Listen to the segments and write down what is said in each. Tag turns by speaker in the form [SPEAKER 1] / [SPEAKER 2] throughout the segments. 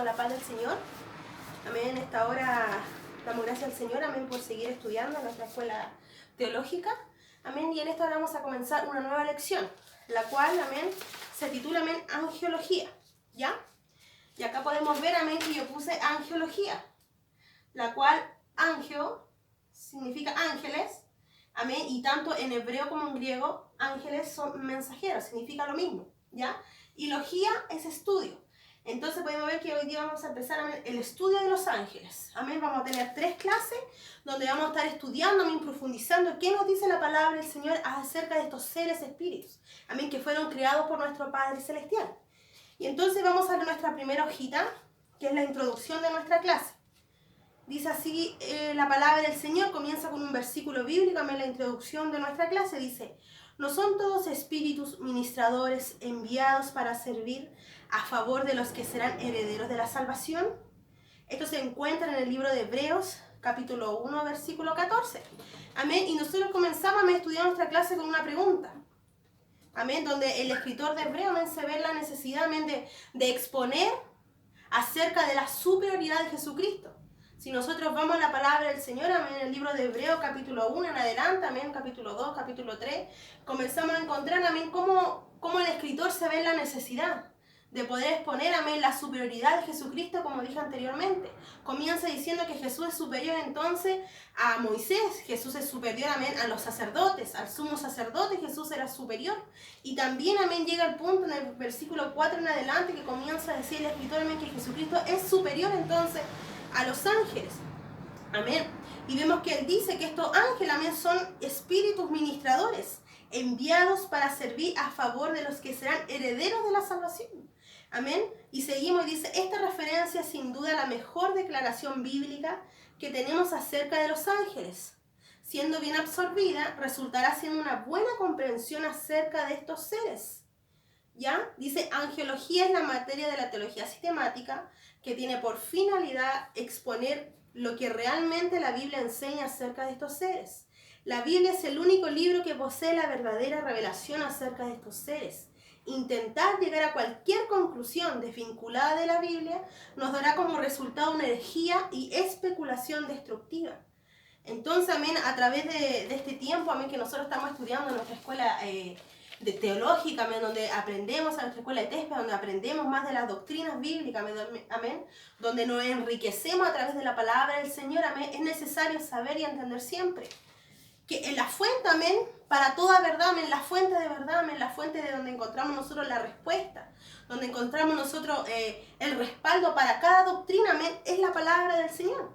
[SPEAKER 1] con la paz del Señor. Amén. En esta hora damos gracias al Señor, amén, por seguir estudiando en nuestra escuela teológica. Amén. Y en esta hora vamos a comenzar una nueva lección, la cual, amén, se titula, amén, Angiología. ¿Ya? Y acá podemos ver, amén, que yo puse angiología, la cual angio significa ángeles, amén, y tanto en hebreo como en griego, ángeles son mensajeros, significa lo mismo, ¿ya? Y logía es estudio. Entonces podemos ver que hoy día vamos a empezar, amén, el estudio de los ángeles. Amén, vamos a tener 3 clases donde vamos a estar estudiando, amén, profundizando qué nos dice la palabra del Señor acerca de estos seres espíritus, amén, que fueron creados por nuestro Padre Celestial. Y entonces vamos a ver nuestra primera hojita, que es la introducción de nuestra clase. Dice así la palabra del Señor, comienza con un versículo bíblico, amén, la introducción de nuestra clase dice: ¿no son todos espíritus ministradores enviados para servir a favor de los que serán herederos de la salvación? Esto se encuentra en el libro de Hebreos, capítulo 1, versículo 14. Amén. Y nosotros comenzamos a estudiar nuestra clase con una pregunta. Amén. Donde el escritor de Hebreos, amén, se ve la necesidad, amén, de exponer acerca de la superioridad de Jesucristo. Si nosotros vamos a la palabra del Señor, amén, en el libro de Hebreos, capítulo 1 en adelante, amén, capítulo 2, capítulo 3, comenzamos a encontrar, amén, cómo el escritor se ve en la necesidad de poder exponer, amén, la superioridad de Jesucristo, como dije anteriormente. Comienza diciendo que Jesús es superior entonces a Moisés, Jesús es superior, amén, a los sacerdotes, al sumo sacerdote Jesús era superior. Y también, amén, llega el punto en el versículo 4 en adelante que comienza a decir el escritor, amén, que Jesucristo es superior entonces a los ángeles. Amén. Y vemos que él dice que estos ángeles, amén, son espíritus ministradores enviados para servir a favor de los que serán herederos de la salvación. Amén. Y seguimos y dice, esta referencia es sin duda la mejor declaración bíblica que tenemos acerca de los ángeles. Siendo bien absorbida, resultará siendo una buena comprensión acerca de estos seres. ¿Ya? Dice, angiología es la materia de la teología sistemática que tiene por finalidad exponer lo que realmente la Biblia enseña acerca de estos seres. La Biblia es el único libro que posee la verdadera revelación acerca de estos seres. Intentar llegar a cualquier conclusión desvinculada de la Biblia nos dará como resultado una herejía y especulación destructiva. Entonces, amén, a través de este tiempo, amén, que nosotros estamos estudiando en nuestra escuela de teológica, amén, donde aprendemos, a nuestra escuela de TESPE, donde aprendemos más de las doctrinas bíblicas, amén, donde nos enriquecemos a través de la palabra del Señor, amén, es necesario saber y entender siempre que en la fuente, amén, para toda verdad, amén, la fuente de verdad, amén, la fuente de donde encontramos nosotros la respuesta, donde encontramos nosotros el respaldo para cada doctrina, amén, es la palabra del Señor.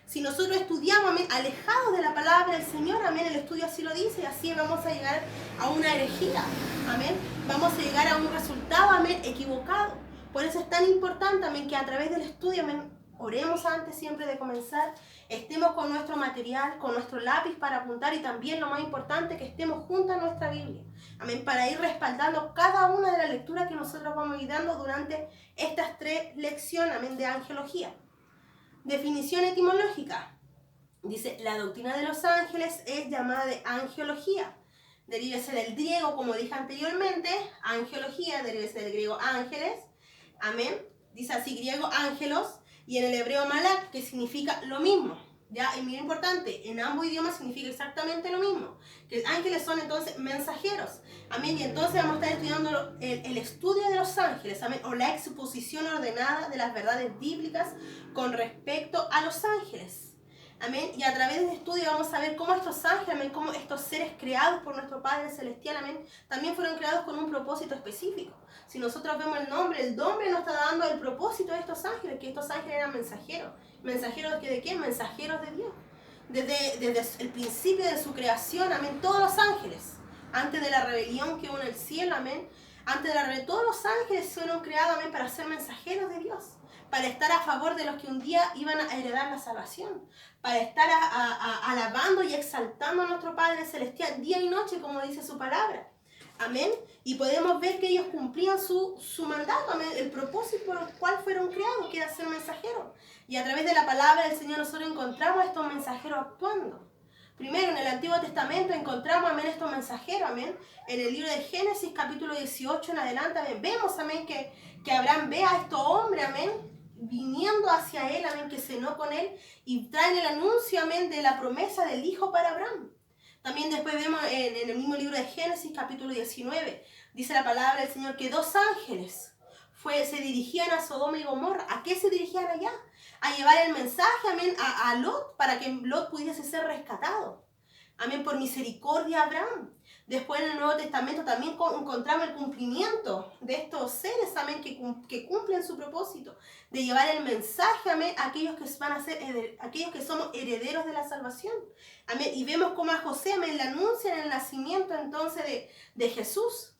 [SPEAKER 1] Si nosotros estudiamos, amén, alejados de la palabra del Señor, amén, el estudio así lo dice, y así vamos a llegar a una herejía, amén, vamos a llegar a un resultado, amén, equivocado. Por eso es tan importante, amén, que a través del estudio, amén, oremos antes siempre de comenzar, estemos con nuestro material, con nuestro lápiz para apuntar y también lo más importante, que estemos juntos a nuestra Biblia, amén, para ir respaldando cada una de las lecturas que nosotros vamos a ir dando durante estas 3 lecciones, amén, de angiología. Definición etimológica. Dice, la doctrina de los ángeles es llamada de angiología. Derívese del griego, como dije anteriormente, angiología, derívese del griego ángeles. Amén. Dice así, griego ángelos, y en el hebreo malak, que significa lo mismo. Ya, y muy importante, en ambos idiomas significa exactamente lo mismo. Que ángeles son entonces mensajeros. Amén. Y entonces vamos a estar estudiando el estudio de los ángeles. Amén. O la exposición ordenada de las verdades bíblicas con respecto a los ángeles. Amén. Y a través de este estudio vamos a ver cómo estos ángeles, amén, cómo estos seres creados por nuestro Padre Celestial, amén, también fueron creados con un propósito específico. Si nosotros vemos el nombre nos está dando el propósito de estos ángeles, que estos ángeles eran mensajeros. ¿Mensajeros de qué? Mensajeros de Dios. Desde el principio de su creación, amén, todos los ángeles, antes de la rebelión que hubo en el cielo, amén, antes de la rebelión, todos los ángeles fueron creados, amén, para ser mensajeros de Dios, para estar a favor de los que un día iban a heredar la salvación, para estar alabando y exaltando a nuestro Padre Celestial día y noche, como dice su palabra. Amén. Y podemos ver que ellos cumplían su mandato, amén, el propósito por el cual fueron creados, que era ser mensajeros. Y a través de la palabra del Señor nosotros encontramos a estos mensajeros actuando. Primero, en el Antiguo Testamento encontramos, amén, estos mensajeros, amén. En el libro de Génesis, capítulo 18 en adelante, amén, vemos, amén, que Abraham ve a estos hombres, amén, viniendo hacia él, amén, que cenó con él y traen el anuncio, amén, de la promesa del hijo para Abraham. También después vemos en el mismo libro de Génesis, capítulo 19, dice la palabra del Señor que 2 ángeles se dirigían a Sodoma y Gomorra. ¿A qué se dirigían allá? A llevar el mensaje, amén, a Lot, para que Lot pudiese ser rescatado. Amén, por misericordia a Abraham. Después en el Nuevo Testamento también encontramos el cumplimiento de estos seres, amén, que cumplen su propósito de llevar el mensaje, amén, a aquellos que van a ser aquellos que somos herederos de la salvación. Amén. Y vemos cómo a José, amén, le anuncian el nacimiento entonces de Jesús.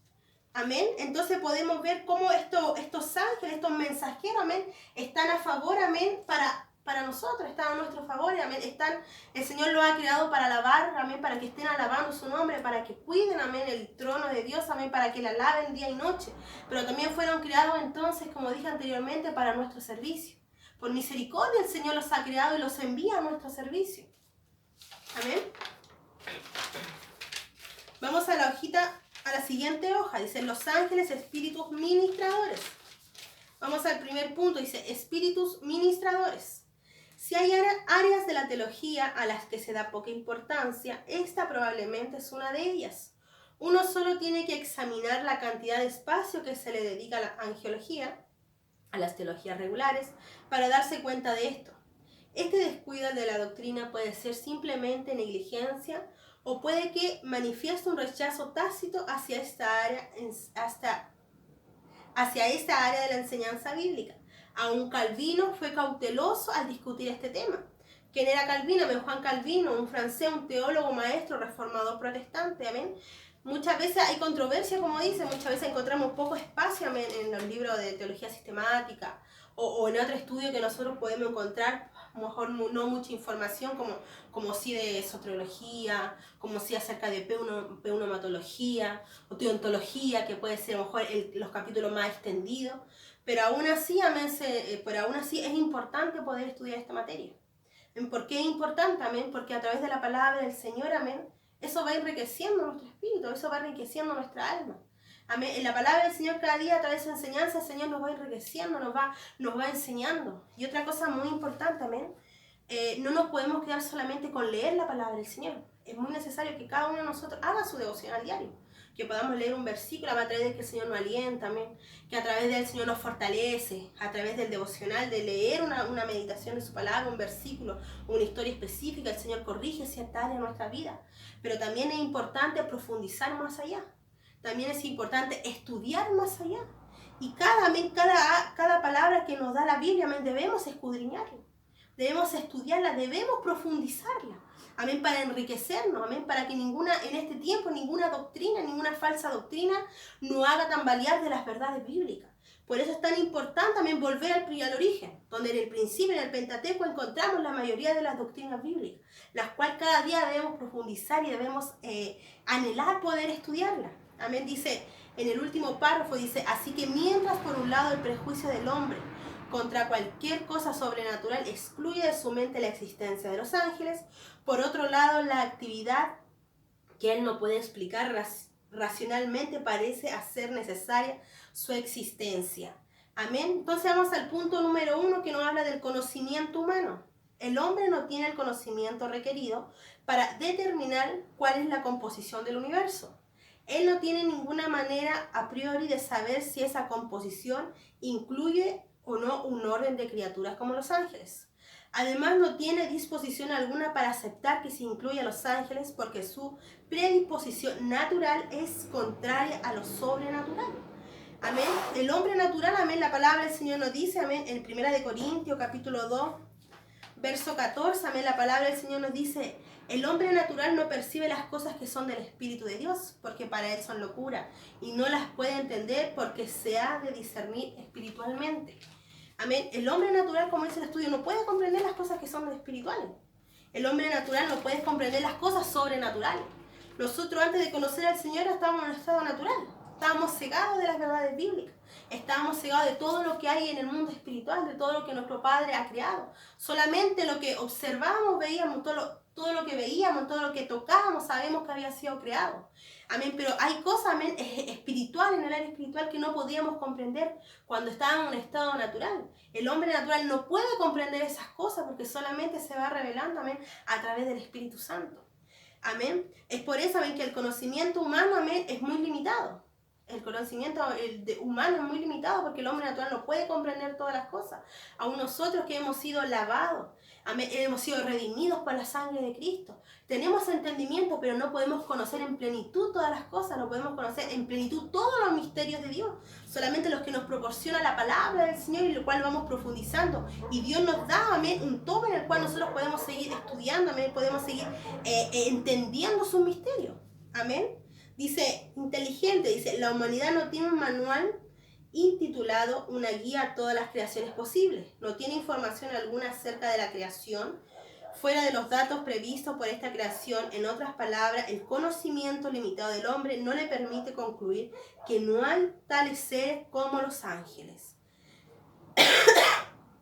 [SPEAKER 1] Amén. Entonces podemos ver cómo estos ángeles, estos mensajeros, amén, están a favor, amén, para nosotros, están a nuestro favor, amén. El Señor los ha creado para alabar, amén, para que estén alabando su nombre, para que cuiden, amén, el trono de Dios, amén, para que la alaben día y noche. Pero también fueron creados entonces, como dije anteriormente, para nuestro servicio. Por misericordia el Señor los ha creado y los envía a nuestro servicio. Amén. Vamos a la hojita, a la siguiente hoja. Dice, los ángeles, espíritus ministradores. Vamos al primer punto. Dice, espíritus ministradores. Si hay áreas de la teología a las que se da poca importancia, esta probablemente es una de ellas. Uno solo tiene que examinar la cantidad de espacio que se le dedica a la angelología, a las teologías regulares, para darse cuenta de esto. Este descuido de la doctrina puede ser simplemente negligencia o puede que manifieste un rechazo tácito hacia esta área de la enseñanza bíblica. Aún Calvino fue cauteloso al discutir este tema. ¿Quién era Calvino? Juan Calvino, un francés, un teólogo, maestro, reformador protestante. Amén. Muchas veces hay controversia, como dice, muchas veces encontramos poco espacio, amén, en los libros de teología sistemática o en otro estudio que nosotros podemos encontrar, a lo mejor no mucha información, como sí de soteriología, como sí acerca de pneumatología o teontología, que puede ser a lo mejor los capítulos más extendidos. Pero aún así, amén, es importante poder estudiar esta materia. ¿Por qué es importante? Amén, porque a través de la palabra del Señor, amén, eso va enriqueciendo nuestro espíritu, eso va enriqueciendo nuestra alma. Amén. En la palabra del Señor cada día, a través de su enseñanza, el Señor nos va enriqueciendo, nos va enseñando. Y otra cosa muy importante, amén, no nos podemos quedar solamente con leer la palabra del Señor. Es muy necesario que cada uno de nosotros haga su devoción al diario. Que podamos leer un versículo a través de que el Señor nos alienta, amén. Que a través del Señor nos fortalece, a través del devocional, de leer una meditación de su palabra, un versículo, una historia específica, el Señor corrige cierta área de nuestra vida. Pero también es importante profundizar más allá. También es importante estudiar más allá. Y cada palabra que nos da la Biblia, amén, debemos escudriñarla. Debemos estudiarla, debemos profundizarla. Amén, para enriquecernos, amén, para que en este tiempo ninguna doctrina, ninguna falsa doctrina nos haga tambalear de las verdades bíblicas. Por eso es tan importante también volver al origen, donde en el principio, en el Pentateuco, encontramos la mayoría de las doctrinas bíblicas, las cuales cada día debemos profundizar y debemos anhelar poder estudiarlas. Amén, dice en el último párrafo, dice, así que mientras por un lado el prejuicio del hombre contra cualquier cosa sobrenatural excluye de su mente la existencia de los ángeles, por otro lado la actividad que él no puede explicar racionalmente parece hacer necesaria su existencia. Amén. Entonces vamos al punto número 1 que nos habla del conocimiento humano. El hombre no tiene el conocimiento requerido para determinar cuál es la composición del universo. Él no tiene ninguna manera a priori de saber si esa composición incluye o no un orden de criaturas como los ángeles. Además, no tiene disposición alguna para aceptar que se incluya a los ángeles porque su predisposición natural es contraria a lo sobrenatural. Amén. El hombre natural, amén, la palabra del Señor nos dice, amén, en 1 Corintios capítulo 2, verso 14, amén, la palabra del Señor nos dice, el hombre natural no percibe las cosas que son del Espíritu de Dios, porque para él son locura, y no las puede entender porque se ha de discernir espiritualmente. Amén. El hombre natural, como dice el estudio, no puede comprender las cosas que son espirituales. El hombre natural no puede comprender las cosas sobrenaturales. Nosotros antes de conocer al Señor estábamos en un estado natural. Estábamos cegados de las verdades bíblicas. Estábamos cegados de todo lo que hay en el mundo espiritual, de todo lo que nuestro Padre ha creado. Solamente lo que observábamos, veíamos, todo lo que veíamos, todo lo que tocábamos, sabemos que había sido creado. Amén. Pero hay cosas, amén, espirituales, en el área espiritual, que no podíamos comprender cuando estábamos en un estado natural. El hombre natural no puede comprender esas cosas porque solamente se va revelando, amén, a través del Espíritu Santo. Amén. Es por eso, amén, que el conocimiento humano, amén, es muy limitado. El conocimiento humano es muy limitado porque el hombre natural no puede comprender todas las cosas. Aún nosotros que hemos sido lavados, amén, hemos sido redimidos por la sangre de Cristo. Tenemos entendimiento, pero no podemos conocer en plenitud todas las cosas, no podemos conocer en plenitud todos los misterios de Dios. Solamente los que nos proporciona la palabra del Señor y lo cual vamos profundizando. Y Dios nos da, amén, un tomo en el cual nosotros podemos seguir estudiando, amén, podemos seguir entendiendo sus misterios. Amén. Dice, inteligente, dice, la humanidad no tiene un manual intitulado Una guía a todas las creaciones posibles. No tiene información alguna acerca de la creación, fuera de los datos previstos por esta creación. En otras palabras, el conocimiento limitado del hombre no le permite concluir que no hay tales seres como los ángeles.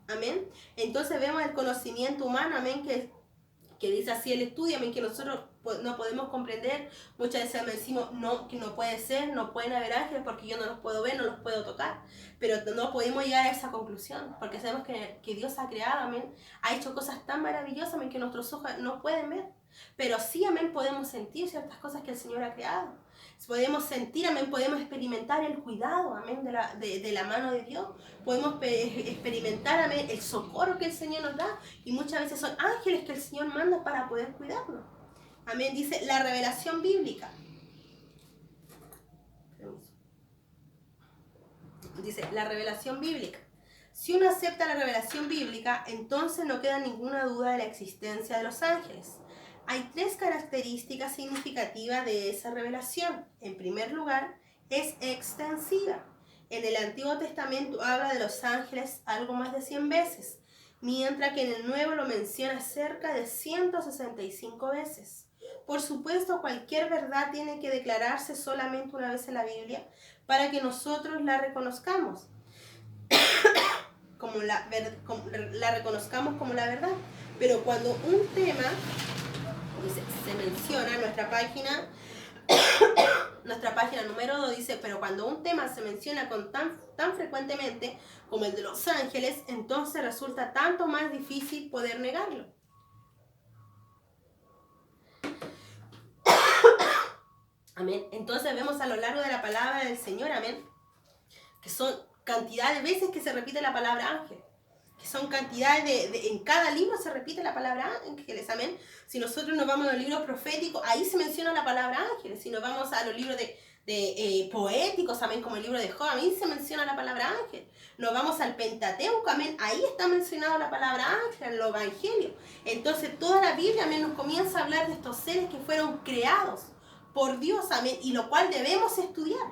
[SPEAKER 1] Amén. Entonces vemos el conocimiento humano, amén, que dice así el estudio, amén, que nosotros no podemos comprender. Muchas veces me decimos no, que no puede ser, no pueden haber ángeles porque yo no los puedo ver, no los puedo tocar, pero no podemos llegar a esa conclusión porque sabemos que Dios ha creado, amén, ha hecho cosas tan maravillosas, amén, que nuestros ojos no pueden ver, pero sí, amén, podemos sentir ciertas cosas que el Señor ha creado. Podemos sentir, amén, podemos experimentar el cuidado, amén, de la mano de Dios. Podemos experimentar, amén, el socorro que el Señor nos da. Y muchas veces son ángeles que el Señor manda para poder cuidarnos. Amén, dice la revelación bíblica. Dice la revelación bíblica. Si uno acepta la revelación bíblica, entonces no queda ninguna duda de la existencia de los ángeles. Hay 3 características significativas de esa revelación. En primer lugar, es extensiva. En el Antiguo Testamento habla de los ángeles algo más de 100 veces, mientras que en el Nuevo lo menciona cerca de 165 veces. Por supuesto, cualquier verdad tiene que declararse solamente una vez en la Biblia para que nosotros la reconozcamos. La reconozcamos como la verdad. Pero cuando un tema se menciona en nuestra página número 2 dice, pero cuando un tema se menciona tan frecuentemente como el de los ángeles, entonces resulta tanto más difícil poder negarlo. Amén. Entonces vemos a lo largo de la palabra del Señor, amén, que son cantidad de veces que se repite la palabra ángel. Que son cantidades en cada libro se repite la palabra ángeles, amén. Si nosotros nos vamos a los libros proféticos, ahí se menciona la palabra ángeles. Si nos vamos a los libros de poéticos, amén, como el libro de Job, ahí se menciona la palabra ángel. Nos vamos al Pentateuco, amén, ahí está mencionada la palabra ángel, en los evangelios. Entonces toda la Biblia, amén, nos comienza a hablar de estos seres que fueron creados por Dios, amén, y lo cual debemos estudiar.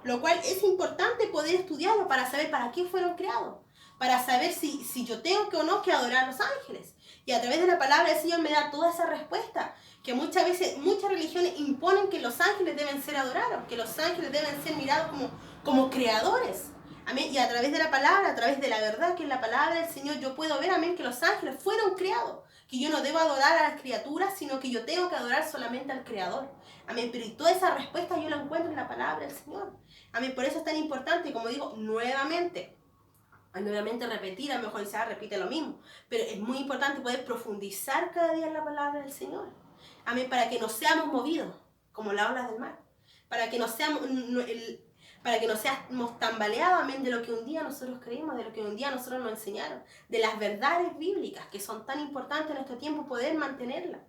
[SPEAKER 1] Lo cual es importante poder estudiarlo para saber para qué fueron creados. Para saber si yo tengo que o no que adorar a los ángeles. Y a través de la palabra del Señor me da toda esa respuesta. Que muchas veces, muchas religiones imponen que los ángeles deben ser adorados. Que los ángeles deben ser mirados como creadores. Amén. Y a través de la palabra, a través de la verdad que es la palabra del Señor, yo puedo ver, amén, que los ángeles fueron creados. Que yo no debo adorar a las criaturas, sino que yo tengo que adorar solamente al Creador. Amén. Pero y toda esa respuesta yo la encuentro en la palabra del Señor. Amén. Por eso es tan importante, como digo, nuevamente repetir, a lo mejor se repite lo mismo, pero es muy importante poder profundizar cada día en la palabra del Señor. Amén, para que no seamos movidos como las olas del mar, para que no seamos tambaleados, amén, de lo que un día nosotros creímos, de lo que un día nosotros nos enseñaron, de las verdades bíblicas que son tan importantes en nuestro tiempo, poder mantenerlas.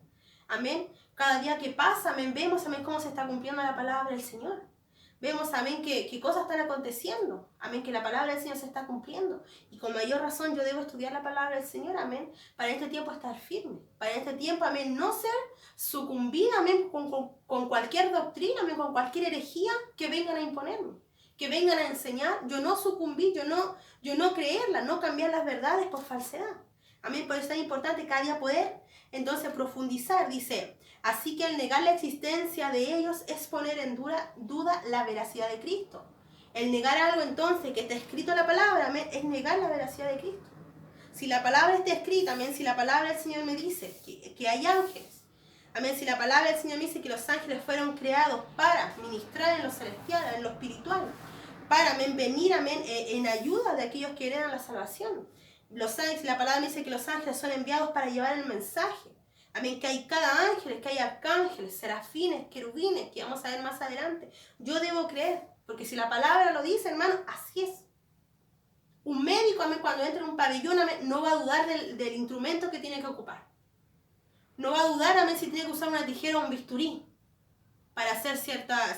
[SPEAKER 1] Amén, cada día que pasa, amén, vemos, amén, cómo se está cumpliendo la palabra del Señor. Vemos, amén, que cosas están aconteciendo. Amén, que la palabra del Señor se está cumpliendo. Y con mayor razón yo debo estudiar la palabra del Señor, amén, para en este tiempo estar firme. Para en este tiempo, amén, no ser sucumbida, amén, con cualquier doctrina, amén, con cualquier herejía que vengan a imponerme. Que vengan a enseñar. Yo no sucumbir, yo no creerla, no cambiar las verdades por falsedad. Amén, por eso es tan importante cada día poder entonces profundizar. Dice, así que el negar la existencia de ellos es poner en duda la veracidad de Cristo. El negar algo entonces que está escrito en la palabra, amén, es negar la veracidad de Cristo. Si la palabra está escrita, amén, si la palabra del Señor me dice que hay ángeles, amén, si la palabra del Señor me dice que los ángeles fueron creados para ministrar en lo celestial, en lo espiritual, para, amén, venir, amén, en ayuda de aquellos que heredan la salvación. Los ángeles, la palabra me dice que los ángeles son enviados para llevar el mensaje. Amén, que hay cada ángel, que hay arcángeles, serafines, querubines, que vamos a ver más adelante. Yo debo creer, porque si la palabra lo dice, hermano, así es. Un médico, amén, cuando entra en un pabellón, amén, no va a dudar del instrumento que tiene que ocupar. No va a dudar, amén, si tiene que usar una tijera o un bisturí para hacer cierta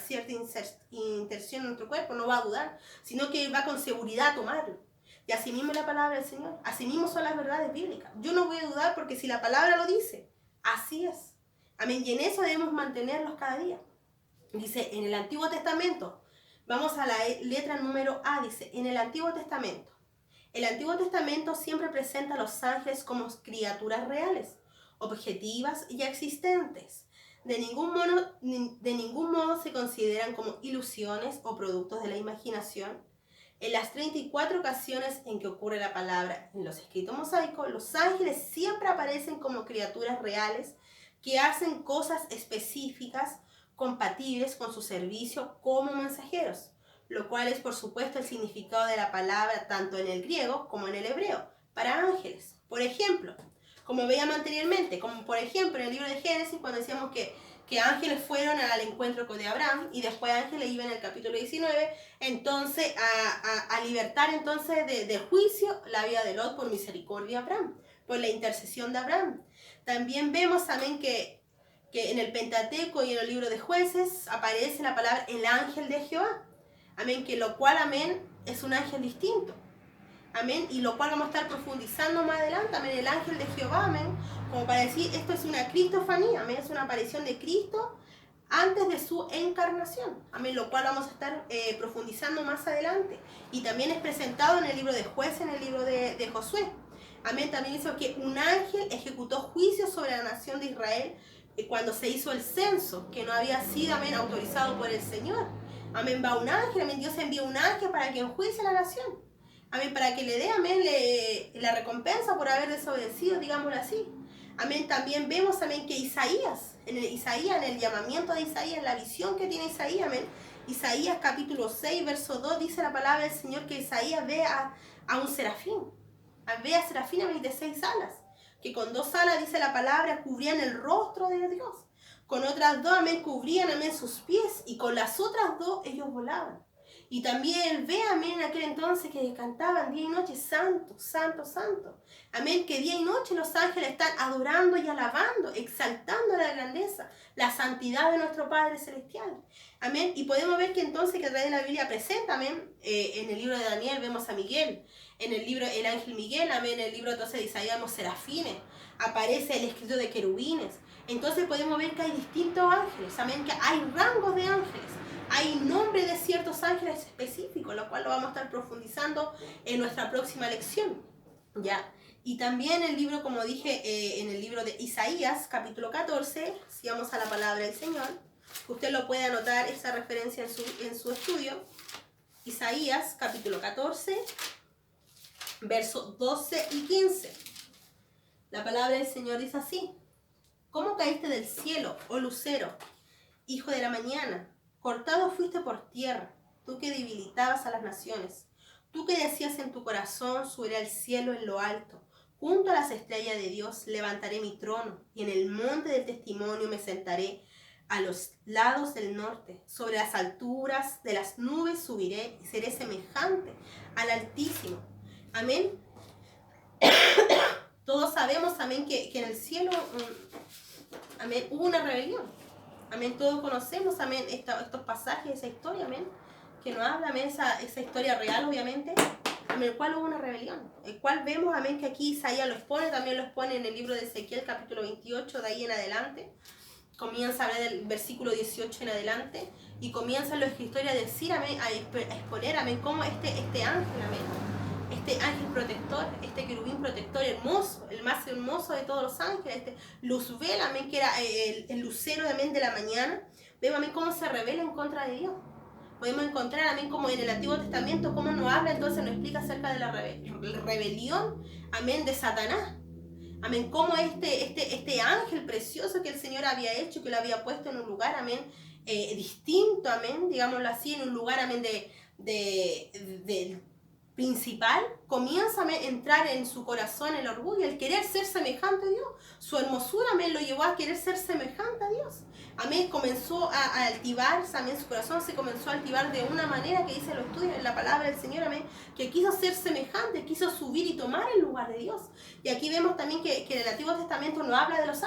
[SPEAKER 1] inserción en nuestro cuerpo. No va a dudar, sino que va con seguridad a tomarlo. Y así mismo es la palabra del Señor. Así mismo son las verdades bíblicas. Yo no voy a dudar porque si la palabra lo dice, así es. Amén. Y en eso debemos mantenerlos cada día. Dice, en el Antiguo Testamento, vamos a la letra número A, dice, en el Antiguo Testamento. El Antiguo Testamento siempre presenta a los ángeles como criaturas reales, objetivas y existentes. De ningún modo se consideran como ilusiones o productos de la imaginación. En las 34 ocasiones en que ocurre la palabra en los escritos mosaicos, los ángeles siempre aparecen como criaturas reales que hacen cosas específicas compatibles con su servicio como mensajeros, lo cual es por supuesto el significado de la palabra tanto en el griego como en el hebreo, para ángeles. Por ejemplo, como veíamos anteriormente, como por ejemplo en el libro de Génesis cuando decíamos que ángeles fueron al encuentro de Abraham y después ángeles iban en el capítulo 19, entonces a libertar entonces de juicio la vida de Lot por misericordia de Abraham, por la intercesión de Abraham. También vemos, amén, que en el Pentateuco y en el libro de Jueces aparece la palabra el ángel de Jehová, amén, que lo cual, amén, es un ángel distinto. Amén, y lo cual vamos a estar profundizando más adelante, amén, el ángel de Jehová, amén, como para decir, esto es una cristofanía, amén, es una aparición de Cristo antes de su encarnación, amén, lo cual vamos a estar profundizando más adelante, y también es presentado en el libro de Jueces, en el libro de Josué, amén, también dice que un ángel ejecutó juicio sobre la nación de Israel cuando se hizo el censo, que no había sido, amén, autorizado por el Señor, amén, va un ángel, amén, Dios envía un ángel para que enjuicie a la nación, amén, para que le dé, amén, la recompensa por haber desobedecido, digámoslo así. Amén, también vemos, amén, que Isaías, en el llamamiento de Isaías, en la visión que tiene Isaías, amén, Isaías capítulo 6, verso 2, dice la palabra del Señor que Isaías ve a un serafín, ve a serafín, amén, de 6 alas, que con 2 alas, dice la palabra, cubrían el rostro de Dios, con otras 2, amén, cubrían, amén, sus pies, y con las otras 2 ellos volaban. Y también ve, amén, en aquel entonces que cantaban día y noche, santo, santo, santo. Amén, que día y noche los ángeles están adorando y alabando, exaltando la grandeza, la santidad de nuestro Padre Celestial. Amén, y podemos ver que entonces que a través de la Biblia presenta, amén, en el libro de Daniel vemos a Miguel, en el libro el ángel Miguel, amén, en el libro entonces de Isaías vemos serafines, aparece el escrito de querubines. Entonces podemos ver que hay distintos ángeles, amén, que hay rangos de ángeles. Hay nombre de ciertos ángeles específicos, lo cual lo vamos a estar profundizando en nuestra próxima lección, ¿ya? Y también el libro, como dije, en el libro de Isaías, capítulo 14, si vamos a la palabra del Señor, usted lo puede anotar esa referencia en su estudio. Isaías, capítulo 14, versos 12 y 15. La palabra del Señor dice así: ¿Cómo caíste del cielo, oh lucero, hijo de la mañana? Cortado fuiste por tierra, tú que debilitabas a las naciones. Tú que decías en tu corazón, subiré al cielo en lo alto. Junto a las estrellas de Dios levantaré mi trono, y en el monte del testimonio me sentaré a los lados del norte. Sobre las alturas de las nubes subiré y seré semejante al Altísimo. Amén. Todos sabemos, amén, que en el cielo, amén, hubo una rebelión. Amén, todos conocemos, amén, estos pasajes, esa historia, amén, que nos habla, amén, esa historia real, obviamente, en el cual hubo una rebelión, el cual vemos, amén, que aquí Isaías lo expone, también lo expone en el libro de Ezequiel, capítulo 28, de ahí en adelante, comienza a hablar del versículo 18 en adelante, y comienza la escritura a decir, amén, a exponer, amén, cómo este ángel, amén, este ángel protector, este querubín protector hermoso, el más hermoso de todos los ángeles, este Luzbel, amén, que era el lucero amén, de la mañana. Vemos amén cómo se revela en contra de Dios. Podemos encontrar amén como en el Antiguo Testamento cómo nos habla, entonces nos explica acerca de la rebelión, amén, de Satanás. Amén, como este ángel precioso que el Señor había hecho, que lo había puesto en un lugar, amén, distinto, amén, digámoslo así, en un lugar, amén, de principal, comienza a entrar en su corazón el orgullo, el querer ser semejante a Dios. Su hermosura, amén, lo llevó a querer ser semejante a Dios. Amén, comenzó a altivarse, amén, su corazón se comenzó a altivar de una manera que dice los estudios en la palabra del Señor, amén, que quiso ser semejante, quiso subir y tomar el lugar de Dios. Y aquí vemos también que en el Antiguo Testamento no habla de los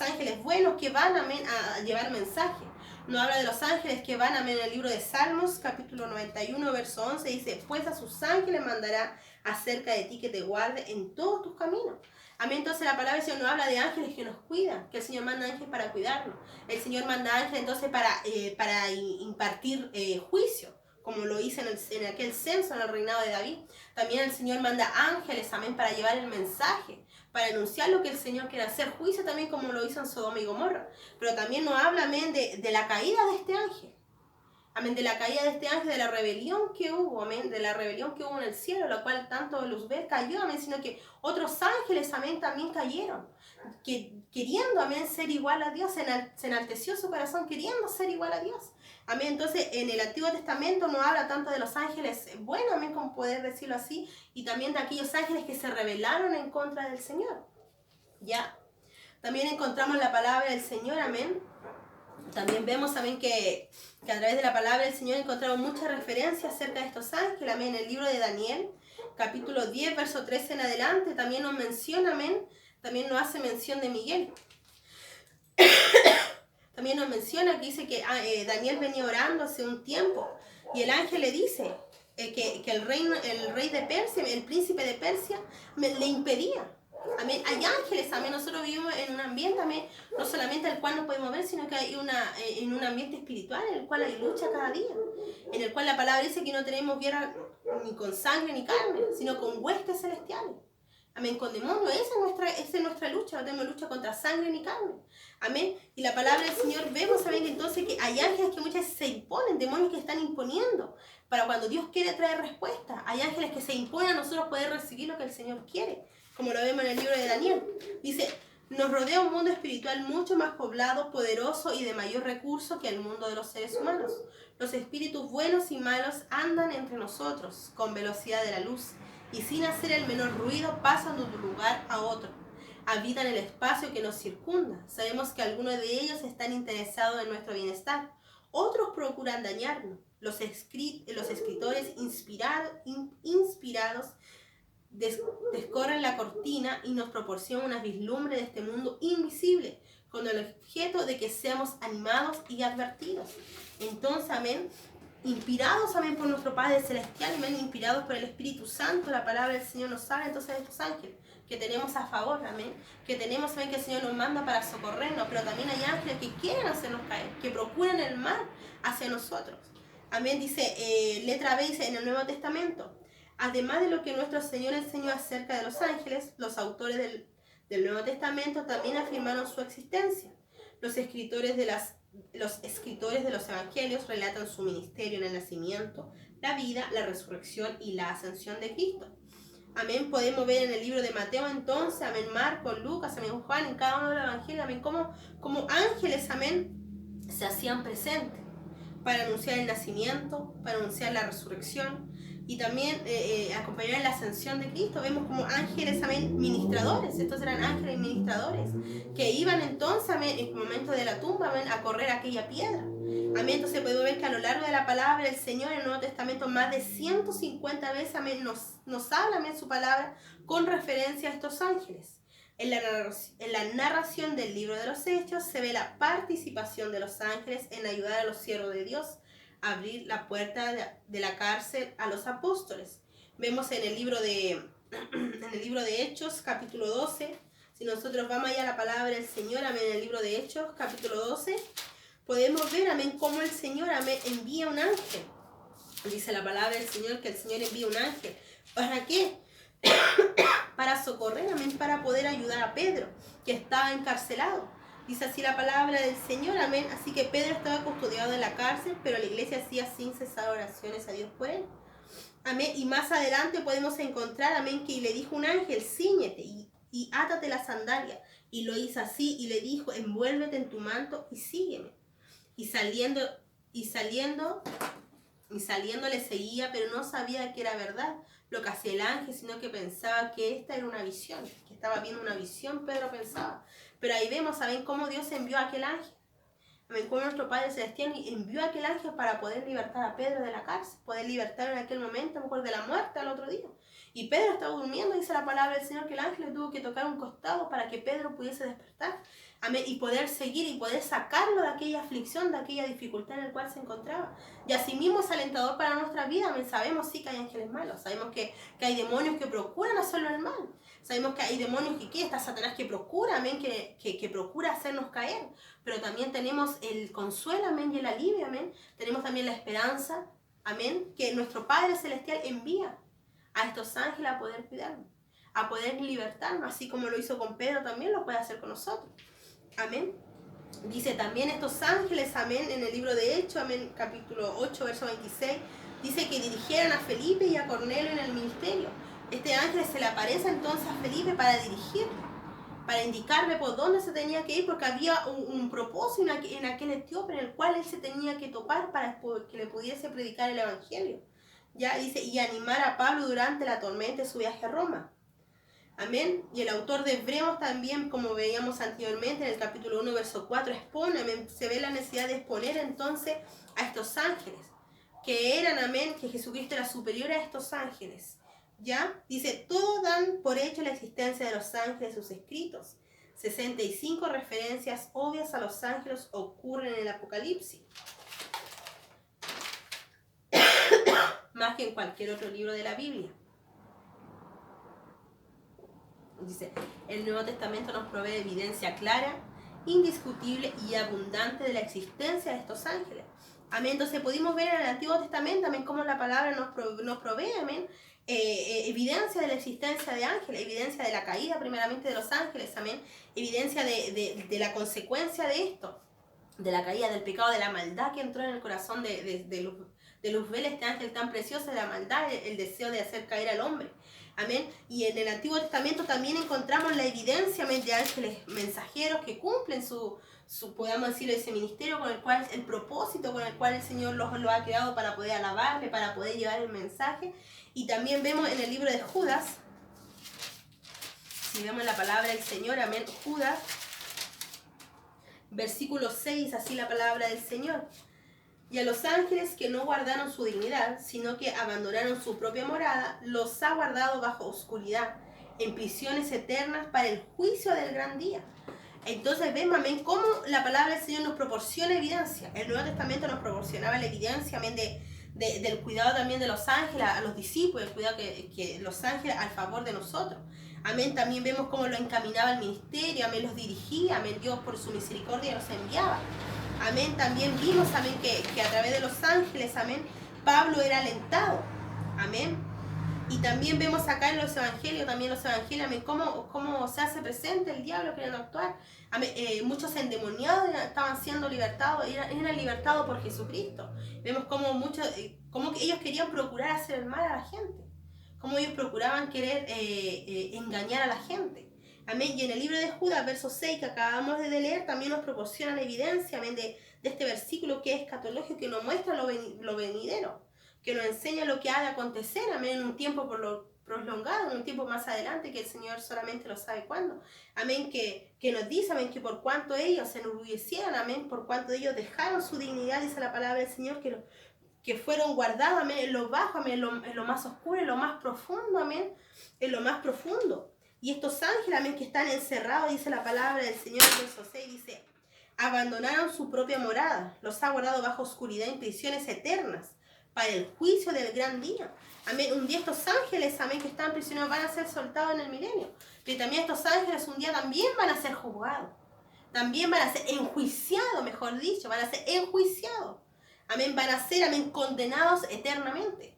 [SPEAKER 1] ángeles buenos que van, amén, a llevar mensaje. No habla de los ángeles que van, amén, en el libro de Salmos, capítulo 91, verso 11, dice, pues a sus ángeles mandará acerca de ti que te guarde en todos tus caminos. Amén, entonces la palabra del Señor no habla de ángeles que nos cuidan, que el Señor manda ángeles para cuidarnos. El Señor manda ángeles entonces para impartir juicio, como lo hizo en aquel censo en el reinado de David. También el Señor manda ángeles, amén, para llevar el mensaje, para anunciar lo que el Señor quiere hacer, juicio también como lo hizo en Sodoma y Gomorra. Pero también nos habla, amén, de la caída de este ángel. Amén, de la caída de este ángel, de la rebelión que hubo, amén, de la rebelión que hubo en el cielo, la cual tanto Luzbel cayó, amén, sino que otros ángeles, amén, también cayeron, que queriendo, amén, ser igual a Dios, se enalteció su corazón queriendo ser igual a Dios. Amén, entonces en el Antiguo Testamento no habla tanto de los ángeles buenos, amén, como poder decirlo así, y también de aquellos ángeles que se rebelaron en contra del Señor. Ya, también encontramos la palabra del Señor, amén. También vemos, amén, que a través de la palabra del Señor encontramos muchas referencias acerca de estos ángeles, amén. En el libro de Daniel, capítulo 10, verso 13 en adelante, también nos menciona, amén, también nos hace mención de Miguel. También nos menciona que dice que Daniel venía orando hace un tiempo y el ángel le dice que el rey de Persia, el príncipe de Persia, le impedía. Amén. Hay ángeles, amén. Nosotros vivimos en un ambiente, amén, no solamente al cual nos podemos ver, sino que hay en un ambiente espiritual en el cual hay lucha cada día, en el cual la palabra dice que no tenemos guerra ni con sangre ni carne, sino con huestes celestiales. Amén, con demonios, esa es nuestra lucha, no tenemos lucha contra sangre ni carne. Amén, y la palabra del Señor vemos, amén, entonces que hay ángeles que muchas veces se imponen, demonios que están imponiendo, para cuando Dios quiere traer respuesta. Hay ángeles que se imponen a nosotros poder recibir lo que el Señor quiere, como lo vemos en el libro de Daniel. Dice, nos rodea un mundo espiritual mucho más poblado, poderoso y de mayor recurso que el mundo de los seres humanos. Los espíritus buenos y malos andan entre nosotros con velocidad de la luz, y sin hacer el menor ruido pasan de un lugar a otro. Habitan el espacio que nos circunda. Sabemos que algunos de ellos están interesados en nuestro bienestar. Otros procuran dañarnos. Los escritores inspirados descorren la cortina y nos proporcionan una vislumbre de este mundo invisible, con el objeto de que seamos animados y advertidos. Entonces, amén, inspirados, amén, por nuestro Padre Celestial, amén, inspirados por el Espíritu Santo, la palabra del Señor nos habla entonces de estos ángeles que tenemos a favor, amén, que tenemos, amén, que el Señor nos manda para socorrernos, pero también hay ángeles que quieren hacernos caer, que procuran el mal hacia nosotros. Amén, dice, letra B, dice en el Nuevo Testamento, además de lo que nuestro Señor enseñó acerca de los ángeles, los autores del Nuevo Testamento también afirmaron su existencia. Los escritores de los evangelios relatan su ministerio en el nacimiento, la vida, la resurrección y la ascensión de Cristo. Amén, podemos ver en el libro de Mateo entonces, amén, Marcos, Lucas, amén, Juan, en cada uno de los evangelios, amén, como ángeles, amén, se hacían presentes para anunciar el nacimiento, para anunciar la resurrección y también acompañar en la ascensión de Cristo. Vemos como ángeles, amén, ministradores. Estos eran ángeles ministradores que iban entonces, amén, en el momento de la tumba, amén, a correr aquella piedra. Amén, entonces podemos ver que a lo largo de la palabra del Señor en el Nuevo Testamento más de 150 veces, amén, nos habla, amén, su palabra con referencia a estos ángeles. En la narración del libro de los Hechos se ve la participación de los ángeles en ayudar a los siervos de Dios a abrir la puerta de la cárcel a los apóstoles. Vemos en el libro de Hechos, capítulo 12, si nosotros vamos allá a la palabra del Señor, amén, en el libro de Hechos, capítulo 12, podemos ver, amén, cómo el Señor, amén, envía un ángel. Dice la palabra del Señor que el Señor envía un ángel ¿Para qué? Para socorrer, amén, para poder ayudar a Pedro, que estaba encarcelado. Dice así la palabra del Señor, amén. Así que Pedro estaba custodiado en la cárcel, pero la iglesia hacía sin cesar oraciones a Dios por él. Amén. Y más adelante podemos encontrar, amén, que le dijo un ángel, cíñete y átate la sandalia. Y lo hizo así y le dijo, envuélvete en tu manto y sígueme. Y saliendo le seguía, pero no sabía que era verdad lo que hacía el ángel, sino que pensaba que esta era una visión, que estaba viendo una visión, Pedro pensaba. Pero ahí vemos, ¿saben cómo Dios envió a aquel ángel? ¿Saben cómo nuestro Padre Celestial envió a aquel ángel para poder libertar a Pedro de la cárcel? Poder libertarlo en aquel momento, a lo mejor de la muerte al otro día. Y Pedro estaba durmiendo, dice la palabra del Señor, que el ángel le tuvo que tocar un costado para que Pedro pudiese despertar. Amén. Y poder seguir y poder sacarlo de aquella aflicción, de aquella dificultad en la cual se encontraba. Y asimismo es alentador para nuestra vida. Amén. Sabemos sí que hay ángeles malos. Sabemos que hay demonios que procuran hacerlo el mal. Sabemos que hay demonios que está Satanás que procura, amén, que procura hacernos caer. Pero también tenemos el consuelo, amén, y el alivio, amén. Tenemos también la esperanza, amén, que nuestro Padre Celestial envía a estos ángeles a poder cuidarnos, a poder libertarnos, así como lo hizo con Pedro, también lo puede hacer con nosotros. Amén. Dice también estos ángeles, amén, en el libro de Hechos, amén, capítulo 8, verso 26, dice que dirigieron a Felipe y a Cornelio en el ministerio. Este ángel se le aparece entonces a Felipe para dirigirlo, para indicarle por dónde se tenía que ir, porque había un propósito en aquel etíope en el cual él se tenía que topar para que le pudiese predicar el evangelio. Ya dice, y animar a Pablo durante la tormenta de su viaje a Roma. Amén. Y el autor de Hebreos también, como veíamos anteriormente en el capítulo 1, verso 4, expone, amén, se ve la necesidad de exponer entonces a estos ángeles, que eran, amén, que Jesucristo era superior a estos ángeles. ¿Ya? Dice, todos dan por hecho la existencia de los ángeles en sus escritos. 65 referencias obvias a los ángeles ocurren en el Apocalipsis. Más que en cualquier otro libro de la Biblia. Dice, el Nuevo Testamento nos provee evidencia clara, indiscutible y abundante de la existencia de estos ángeles. Amén. Entonces pudimos ver en el Antiguo Testamento, amén, cómo la palabra nos provee, amén, evidencia de la existencia de ángeles, evidencia de la caída primeramente de los ángeles, amén, evidencia de la consecuencia de esto, de la caída, del pecado, de la maldad que entró en el corazón de Luzbel, este ángel tan precioso, de la maldad, el deseo de hacer caer al hombre. Amén. Y en el Antiguo Testamento también encontramos la evidencia, amén, de ángeles mensajeros que cumplen su podamos decirlo, ese ministerio con el cual, el propósito con el cual el Señor lo ha creado para poder alabarle, para poder llevar el mensaje. Y también vemos en el libro de Judas, si vemos la palabra del Señor, amén, Judas, versículo 6, así la palabra del Señor. Y a los ángeles que no guardaron su dignidad, sino que abandonaron su propia morada, los ha guardado bajo oscuridad, en prisiones eternas para el juicio del gran día. Entonces vemos, amén, cómo la palabra del Señor nos proporciona evidencia. El Nuevo Testamento nos proporcionaba la evidencia, amén, del cuidado también de los ángeles a los discípulos, el cuidado que los ángeles al favor de nosotros. Amén, también vemos cómo lo encaminaba el ministerio, amén, los dirigía, amén, Dios por su misericordia los enviaba. Amén, también vimos, amén, que a través de los ángeles, amén, Pablo era alentado. Amén. Y también vemos acá en los evangelios, amén, cómo se hace presente el diablo queriendo actuar. Amén. Muchos endemoniados estaban siendo libertados, eran libertados por Jesucristo. Vemos cómo ellos querían procurar hacer el mal a la gente, cómo ellos procuraban querer engañar a la gente. Amén. Y en el libro de Judas, verso 6, que acabamos de leer, también nos proporciona la evidencia, amén, de este versículo que es escatológico, que nos muestra lo venidero, que nos enseña lo que ha de acontecer, amén, en un tiempo prolongado, en un tiempo más adelante, que el Señor solamente lo sabe cuándo. Amén, que nos dice, amén, que por cuanto ellos se enorgullecieron, amén, por cuanto ellos dejaron su dignidad, dice la palabra del Señor, que fueron guardados, amén, en lo bajo, amén, en lo más oscuro, en lo más profundo, amén, en lo más profundo. Y estos ángeles, amén, que están encerrados, dice la palabra del Señor, verso 6, dice, abandonaron su propia morada, los ha guardado bajo oscuridad en prisiones eternas, para el juicio del gran día. Amén. Un día estos ángeles, amén, que están prisioneros van a ser soltados en el milenio. Pero también estos ángeles un día también van a ser juzgados. También van a ser enjuiciados, mejor dicho, van a ser enjuiciados. Amén. Van a ser, amén, condenados eternamente.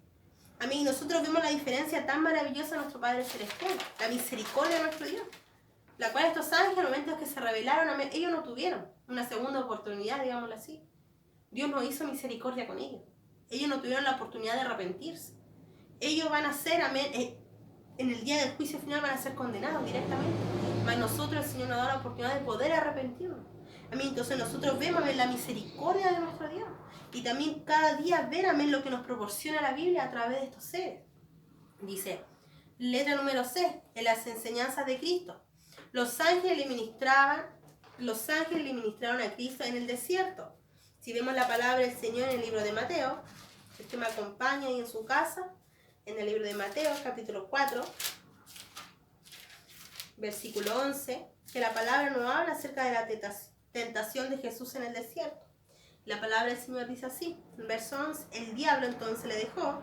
[SPEAKER 1] Amén. Y nosotros vemos la diferencia tan maravillosa de nuestro Padre Celestial, la misericordia de nuestro Dios, la cual estos ángeles, en momentos que se rebelaron, amén, ellos no tuvieron una segunda oportunidad, digámoslo así. Dios no hizo misericordia con ellos. Ellos no tuvieron la oportunidad de arrepentirse. Ellos van a ser, amén, en el día del juicio final van a ser condenados directamente. Mas nosotros, el Señor nos da la oportunidad de poder arrepentirnos. Amén. Entonces nosotros vemos, amén, la misericordia de nuestro Dios. Y también cada día ver, amén, lo que nos proporciona la Biblia a través de estos seres. Dice, letra número 6, en las enseñanzas de Cristo. Los ángeles le ministraron a Cristo en el desierto. Si vemos la palabra del Señor en el libro de Mateo, usted me acompaña ahí en su casa, en el libro de Mateo, capítulo 4, versículo 11, que la palabra nos habla acerca de la tentación de Jesús en el desierto. La palabra del Señor dice así, en verso 11, el diablo entonces le dejó,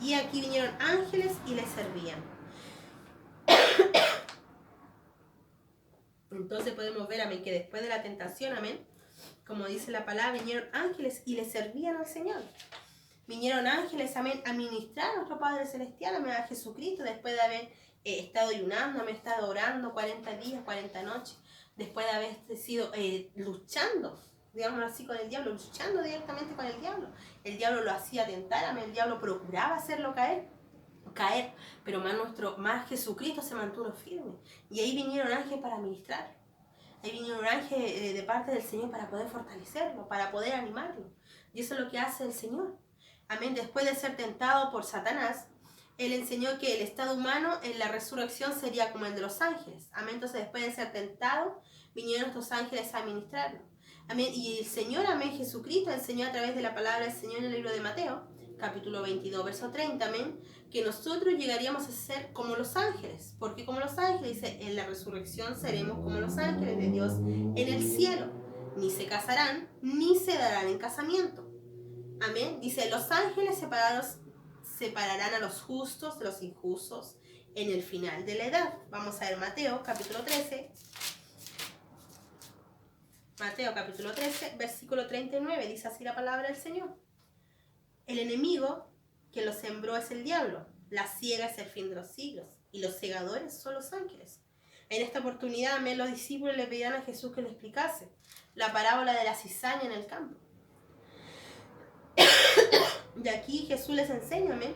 [SPEAKER 1] y aquí vinieron ángeles y le servían. Entonces podemos ver, amén, que después de la tentación, amén, como dice la palabra, vinieron ángeles y le servían al Señor. Vinieron ángeles, amén, a ministrar a nuestro Padre Celestial, amén, a Jesucristo, después de haber estado ayunando, haber estado orando 40 días, 40 noches, después de haber sido luchando, digámoslo así, con el diablo, luchando directamente con el diablo. El diablo lo hacía tentar, amén, el diablo procuraba hacerlo caer, pero más Jesucristo se mantuvo firme. Y ahí vinieron ángeles para ministrar. Ahí vinieron ángeles de parte del Señor para poder fortalecerlo, para poder animarlo. Y eso es lo que hace el Señor. Amén. Después de ser tentado por Satanás, Él enseñó que el estado humano en la resurrección sería como el de los ángeles. Amén. Entonces, después de ser tentado, vinieron estos ángeles a ministrarlo. Amén. Y el Señor, amén, Jesucristo enseñó a través de la palabra del Señor en el libro de Mateo, capítulo 22, verso 30, amén, que nosotros llegaríamos a ser como los ángeles. Porque como los ángeles, dice, en la resurrección seremos como los ángeles de Dios en el cielo. Ni se casarán, ni se darán en casamiento. Amén. Dice, los ángeles separarán a los justos de los injustos en el final de la edad. Vamos a ver Mateo, capítulo 13. Mateo, capítulo 13, versículo 39. Dice así la palabra del Señor. El enemigo que lo sembró es el diablo. La siega es el fin de los siglos. Y los segadores son los ángeles. En esta oportunidad, amén, los discípulos le pedían a Jesús que le explicase la parábola de la cizaña en el campo. Y aquí Jesús les enseña, amén,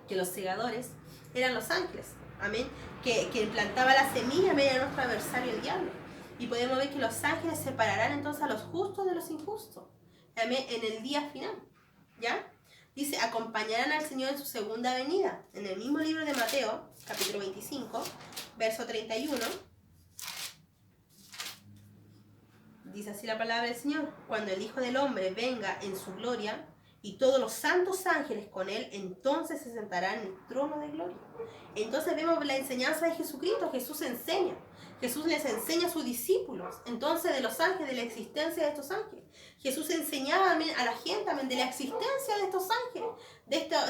[SPEAKER 1] que los segadores eran los ángeles, amén, que plantaba la semilla, amén, a nuestro adversario el diablo. Y podemos ver que los ángeles separarán entonces a los justos de los injustos, amén, en el día final, ¿ya? Dice, acompañarán al Señor en su segunda venida. En el mismo libro de Mateo, capítulo 25, verso 31, dice así la palabra del Señor, cuando el Hijo del Hombre venga en su gloria, y todos los santos ángeles con él, entonces se sentarán en el trono de gloria. Entonces vemos la enseñanza de Jesucristo. Jesús enseña. Jesús les enseña a sus discípulos, entonces, de los ángeles, de la existencia de estos ángeles. Jesús enseñaba, amén, a la gente, amén, de la existencia de estos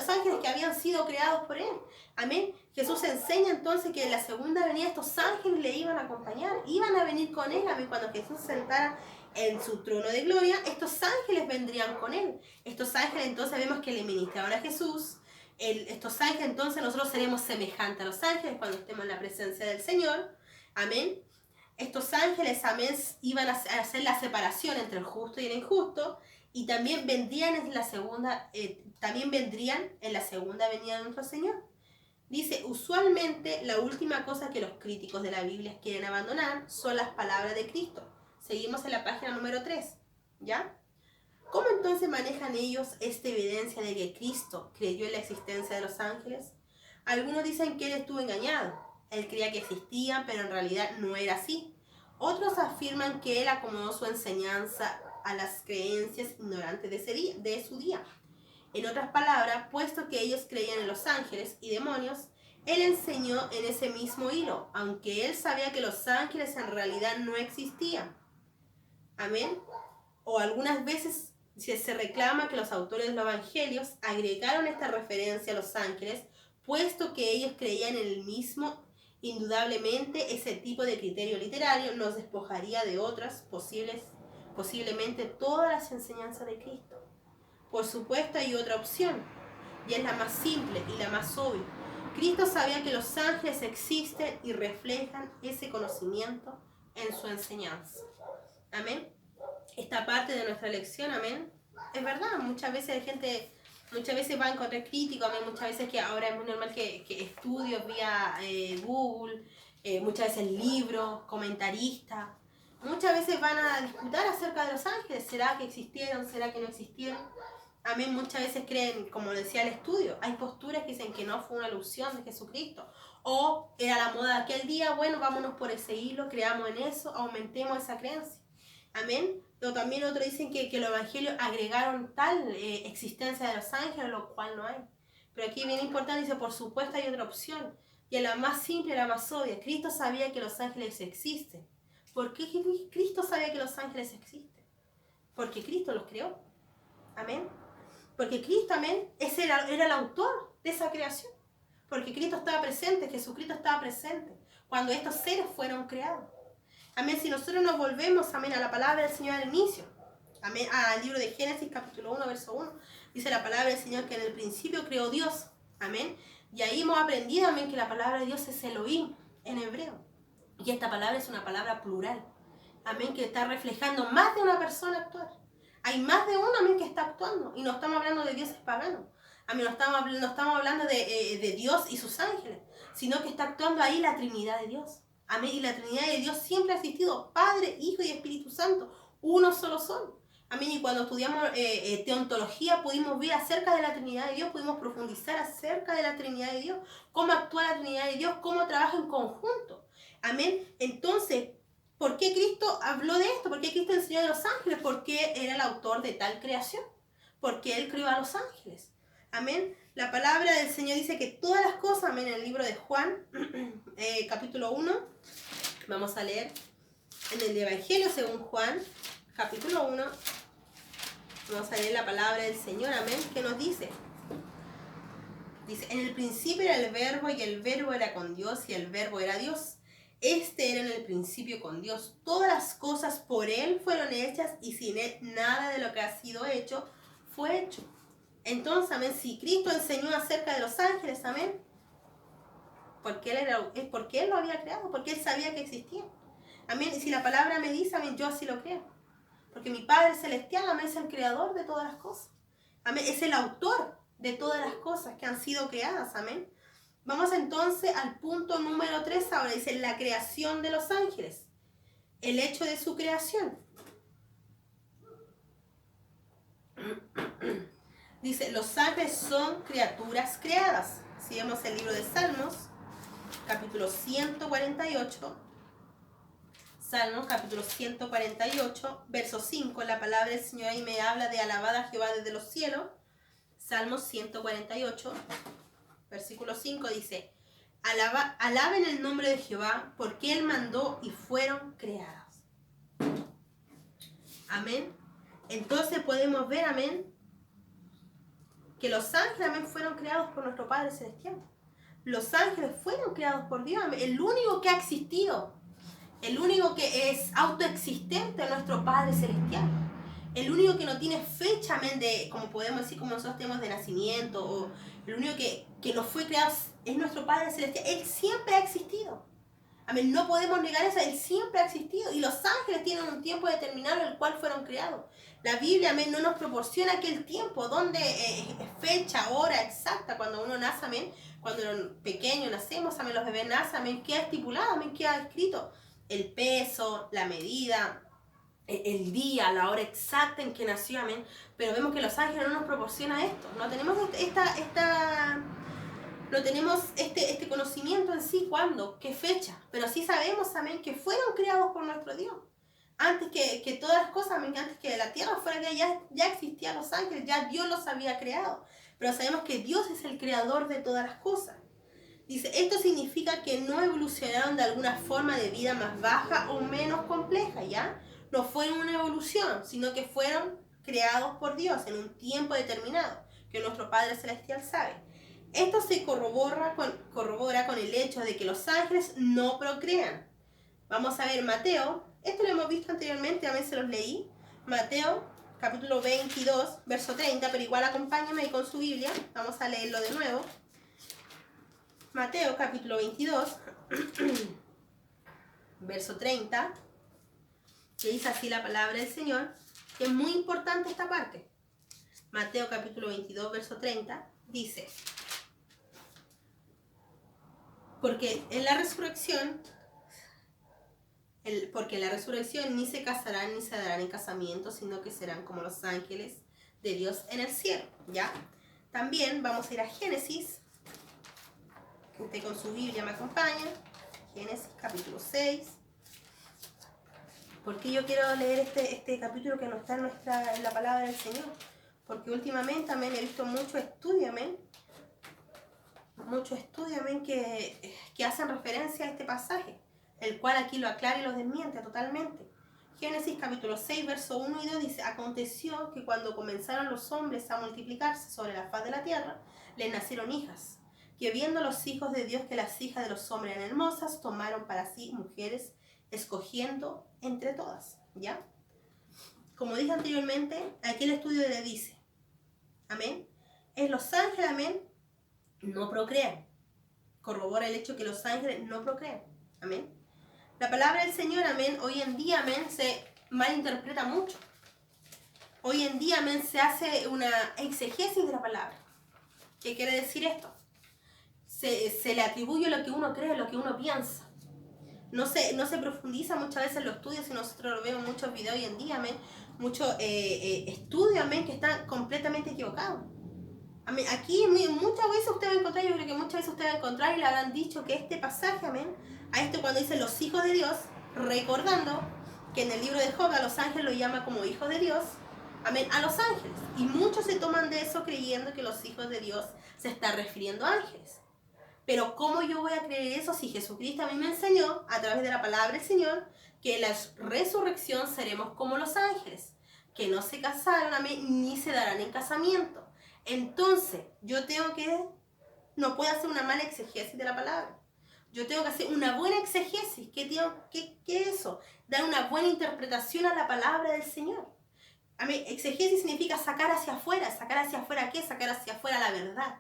[SPEAKER 1] ángeles que habían sido creados por él. Amén. Jesús enseña entonces que en la segunda venida estos ángeles le iban a acompañar, iban a venir con él, amén, cuando Jesús se sentara en su trono de gloria, estos ángeles vendrían con él. Estos ángeles entonces vemos que le ministraban a Jesús. Estos ángeles entonces nosotros seremos semejantes a los ángeles cuando estemos en la presencia del Señor. Amén. Estos ángeles, amén, iban a hacer la separación entre el justo y el injusto, y también vendrían en la segunda venida de nuestro Señor. Dice, usualmente la última cosa que los críticos de la Biblia quieren abandonar son las palabras de Cristo. Seguimos en la página número 3, ¿ya? ¿Cómo entonces manejan ellos esta evidencia de que Cristo creyó en la existencia de los ángeles? Algunos dicen que él estuvo engañado. Él creía que existían, pero en realidad no era así. Otros afirman que él acomodó su enseñanza a las creencias ignorantes de su día. En otras palabras, puesto que ellos creían en los ángeles y demonios, él enseñó en ese mismo hilo, aunque él sabía que los ángeles en realidad no existían. Amén. O algunas veces se reclama que los autores de los evangelios agregaron esta referencia a los ángeles, puesto que ellos creían en el mismo. Indudablemente, ese tipo de criterio literario nos despojaría de otras posiblemente todas las enseñanzas de Cristo. Por supuesto, hay otra opción, y es la más simple y la más obvia. Cristo sabía que los ángeles existen y reflejan ese conocimiento en su enseñanza. Amén. Esta parte de nuestra lección, amén, es verdad. Muchas veces hay gente, muchas veces va a encontrar crítico, amén, muchas veces que ahora es muy normal que estudios vía Google, muchas veces libros, comentaristas, muchas veces van a disputar acerca de los ángeles. ¿Será que existieron? ¿Será que no existieron? Amén. Muchas veces creen, como decía el estudio, hay posturas que dicen que no fue una alusión de Jesucristo, o era la moda de aquel día. Bueno, vámonos por ese hilo, creamos en eso, aumentemos esa creencia. Amén. Pero también otros dicen que los evangelios agregaron tal existencia de los ángeles, lo cual no hay. Pero aquí bien importante, dice, por supuesto hay otra opción, y es la más simple, la más obvia. Cristo sabía que los ángeles existen. ¿Por qué Cristo sabía que los ángeles existen? Porque Cristo los creó. Amén. Porque Cristo, amén, ese era el autor de esa creación. Porque Cristo estaba presente, Jesucristo estaba presente cuando estos seres fueron creados. Amén. Si nosotros nos volvemos, amén, a la palabra del Señor al inicio, amén, al libro de Génesis, capítulo 1, verso 1, dice la palabra del Señor que en el principio creó Dios. Amén. Y ahí hemos aprendido, amén, que la palabra de Dios es Elohim en hebreo. Y esta palabra es una palabra plural. Amén, que está reflejando más de una persona actuar. Hay más de uno, amén, que está actuando. Y no estamos hablando de dioses paganos. Amén, no estamos hablando de Dios y sus ángeles, sino que está actuando ahí la Trinidad de Dios. Amén, y la Trinidad de Dios siempre ha existido. Padre, Hijo y Espíritu Santo. Uno solo son. Amén, y cuando estudiamos teontología pudimos ver acerca de la Trinidad de Dios, pudimos profundizar acerca de la Trinidad de Dios, cómo actúa la Trinidad de Dios, cómo trabaja en conjunto. Amén, entonces, ¿por qué Cristo habló de esto? ¿Por qué Cristo enseñó de los ángeles? Porque era el autor de tal creación. Porque Él creó a los ángeles. Amén. La palabra del Señor dice que todas las cosas, amén, en el libro de Juan, capítulo 1, vamos a leer en el Evangelio según Juan, capítulo 1, vamos a leer la palabra del Señor, amén, ¿qué nos dice? Dice, en el principio era el verbo y el verbo era con Dios y el verbo era Dios. Este era en el principio con Dios. Todas las cosas por Él fueron hechas y sin Él nada de lo que ha sido hecho fue hecho. Entonces, amén, si Cristo enseñó acerca de los ángeles, amén, porque Él lo había creado, porque Él sabía que existían. Amén, y si la palabra me dice, amén, yo así lo creo. Porque mi Padre Celestial, amén, es el creador de todas las cosas. Amén, es el autor de todas las cosas que han sido creadas, amén. Vamos entonces al punto número 3 ahora, dice la creación de los ángeles. El hecho de su creación. Dice, los ángeles son criaturas creadas. Si vemos el libro de Salmos, capítulo 148, Salmos, capítulo 148, verso 5, la palabra del Señor ahí me habla de alabad a Jehová desde los cielos. Salmos 148, versículo 5 dice, alaben el nombre de Jehová, porque Él mandó y fueron creadas. Amén. Entonces podemos ver, amén, que los ángeles, amén, fueron creados por nuestro Padre Celestial. Los ángeles fueron creados por Dios, amén. El único que ha existido, el único que es autoexistente es nuestro Padre Celestial. El único que no tiene fecha, amén, de, como podemos decir, como nosotros tenemos de nacimiento, o el único que no fue creado es nuestro Padre Celestial. Él siempre ha existido. Amén, no podemos negar eso, Él siempre ha existido. Y los ángeles tienen un tiempo determinado en el cual fueron creados. La Biblia, amén, no nos proporciona aquel tiempo, donde fecha, hora exacta, cuando uno nace, amén, cuando los pequeños nacemos, amén, los bebés nacen, amén, queda estipulado, amén, queda escrito el peso, la medida, el día, la hora exacta en que nació, amén. Pero vemos que los ángeles no nos proporcionan esto. No tenemos no tenemos este conocimiento en sí, cuándo, qué fecha. Pero sí sabemos, amén, que fueron creados por nuestro Dios. Antes que todas las cosas, amén, antes que la tierra fuera creada, ya existían los ángeles, ya Dios los había creado. Pero sabemos que Dios es el creador de todas las cosas. Dice, esto significa que no evolucionaron de alguna forma de vida más baja o menos compleja, ¿ya? No fue una evolución, sino que fueron creados por Dios en un tiempo determinado, que nuestro Padre Celestial sabe. Esto se corrobora con el hecho de que los ángeles no procrean. Vamos a ver Mateo, esto lo hemos visto anteriormente, a veces los leí. Mateo, capítulo 22, verso 30, pero igual acompáñame ahí con su Biblia, vamos a leerlo de nuevo. Mateo capítulo 22, verso 30, que dice así la palabra del Señor, que es muy importante esta parte. Mateo capítulo 22, verso 30, dice: porque en la resurrección ni se casarán ni se darán en casamiento, sino que serán como los ángeles de Dios en el cielo, ¿ya? También vamos a ir a Génesis. Usted con su Biblia me acompaña. Génesis capítulo 6. ¿Por qué yo quiero leer este capítulo que no está en la palabra del Señor? Porque últimamente, amén, he visto mucho estudio, amén, que hacen referencia a este pasaje, el cual aquí lo aclara y lo desmiente totalmente. Génesis capítulo 6, verso 1 y 2 dice: aconteció que cuando comenzaron los hombres a multiplicarse sobre la faz de la tierra, les nacieron hijas, que viendo los hijos de Dios que las hijas de los hombres eran hermosas, tomaron para sí mujeres, escogiendo entre todas, ¿ya? Como dije anteriormente, aquí el estudio le dice, amén, es los ángeles, amén, no procrean. Corrobora el hecho que los ángeles no procrean, amén. La palabra del Señor, amén, hoy en día, amén, se malinterpreta mucho. Hoy en día, amén, se hace una exegesis de la palabra. ¿Qué quiere decir esto? Se le atribuye lo que uno cree, lo que uno piensa. No se profundiza muchas veces en los estudios, y nosotros lo vemos en muchos videos hoy en día, amén, muchos estudios, amén, que están completamente equivocados. Amén. Aquí muchas veces usted va a encontrar, yo creo que muchas veces usted va a encontrar y le habrán dicho que este pasaje, amén, a esto cuando dice los hijos de Dios, recordando que en el libro de Job a los ángeles lo llama como hijos de Dios, amén, a los ángeles. Y muchos se toman de eso creyendo que los hijos de Dios se está refiriendo a ángeles. Pero ¿cómo yo voy a creer eso si Jesucristo a mí me enseñó, a través de la palabra del Señor, que en la resurrección seremos como los ángeles, que no se casaron, amén, ni se darán en casamiento? Entonces, no puedo hacer una mala exegesis de la palabra. Yo tengo que hacer una buena exegesis. ¿Qué es eso? Dar una buena interpretación a la palabra del Señor. Amén. Exegesis significa sacar hacia afuera. ¿Sacar hacia afuera qué? Sacar hacia afuera la verdad.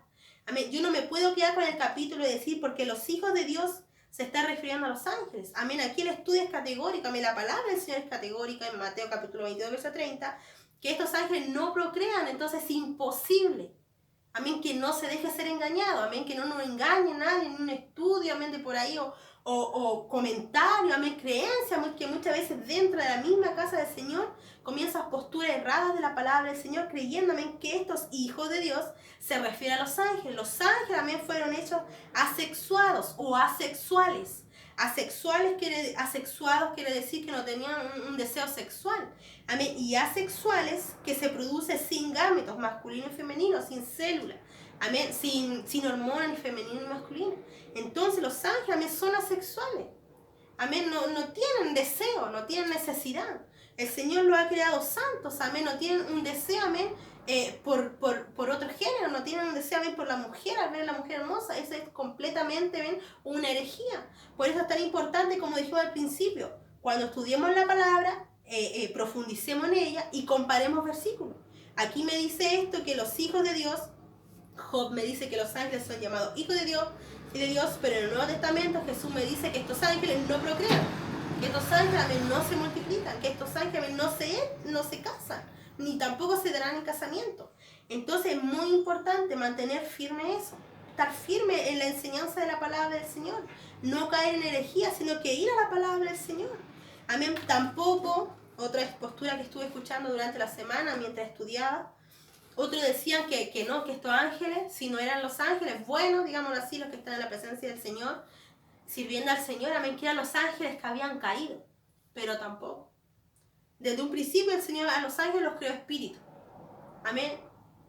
[SPEAKER 1] Amén. Yo no me puedo quedar con el capítulo y decir porque los hijos de Dios se está refiriendo a los ángeles. Amén. Aquí el estudio es categórico. Amén. La palabra del Señor es categórica en Mateo capítulo 22, verso 30. Que estos ángeles no procrean, entonces es imposible. Amén, que no se deje ser engañado, amén, que no nos engañe nadie en un estudio, amén, de por ahí, o comentario, amén, creencia, amén, que muchas veces dentro de la misma casa del Señor comienzan posturas erradas de la palabra del Señor, creyendo, amén, que estos hijos de Dios se refieren a los ángeles. Los ángeles, amén, fueron hechos asexuados o asexuales. Asexuados quiere decir que no tenían un deseo sexual. Amén. Y asexuales, que se produce sin gametos, masculino y femenino, sin células. Amén. Sin hormonas, ni femenino ni masculino. Entonces los ángeles, amén, son asexuales. Amén. No tienen deseo, no tienen necesidad. El Señor los ha creado santos, amén. No tienen un deseo, amén, por otro género, no tienen un deseo, amén, por la mujer, al ver a la mujer hermosa. Eso es completamente, amén, una herejía. Por eso es tan importante, como dijimos al principio, cuando estudiemos la palabra, profundicemos en ella y comparemos versículos. Aquí me dice esto, que los hijos de Dios, Job me dice que los ángeles son llamados hijos de Dios, pero en el Nuevo Testamento Jesús me dice que estos ángeles no procrean, que estos ángeles no se multiplican, que estos ángeles no se casan, ni tampoco se darán en casamiento. Entonces es muy importante mantener firme eso, estar firme en la enseñanza de la palabra del Señor, no caer en herejía, sino que ir a la palabra del Señor. Amén. Tampoco, otra postura que estuve escuchando durante la semana mientras estudiaba, otros decían que no, que estos ángeles, si no eran los ángeles buenos, digámoslo así, los que están en la presencia del Señor, sirviendo al Señor, amén, que eran los ángeles que habían caído. Pero tampoco. Desde un principio el Señor a los ángeles los creó espíritu. Amén.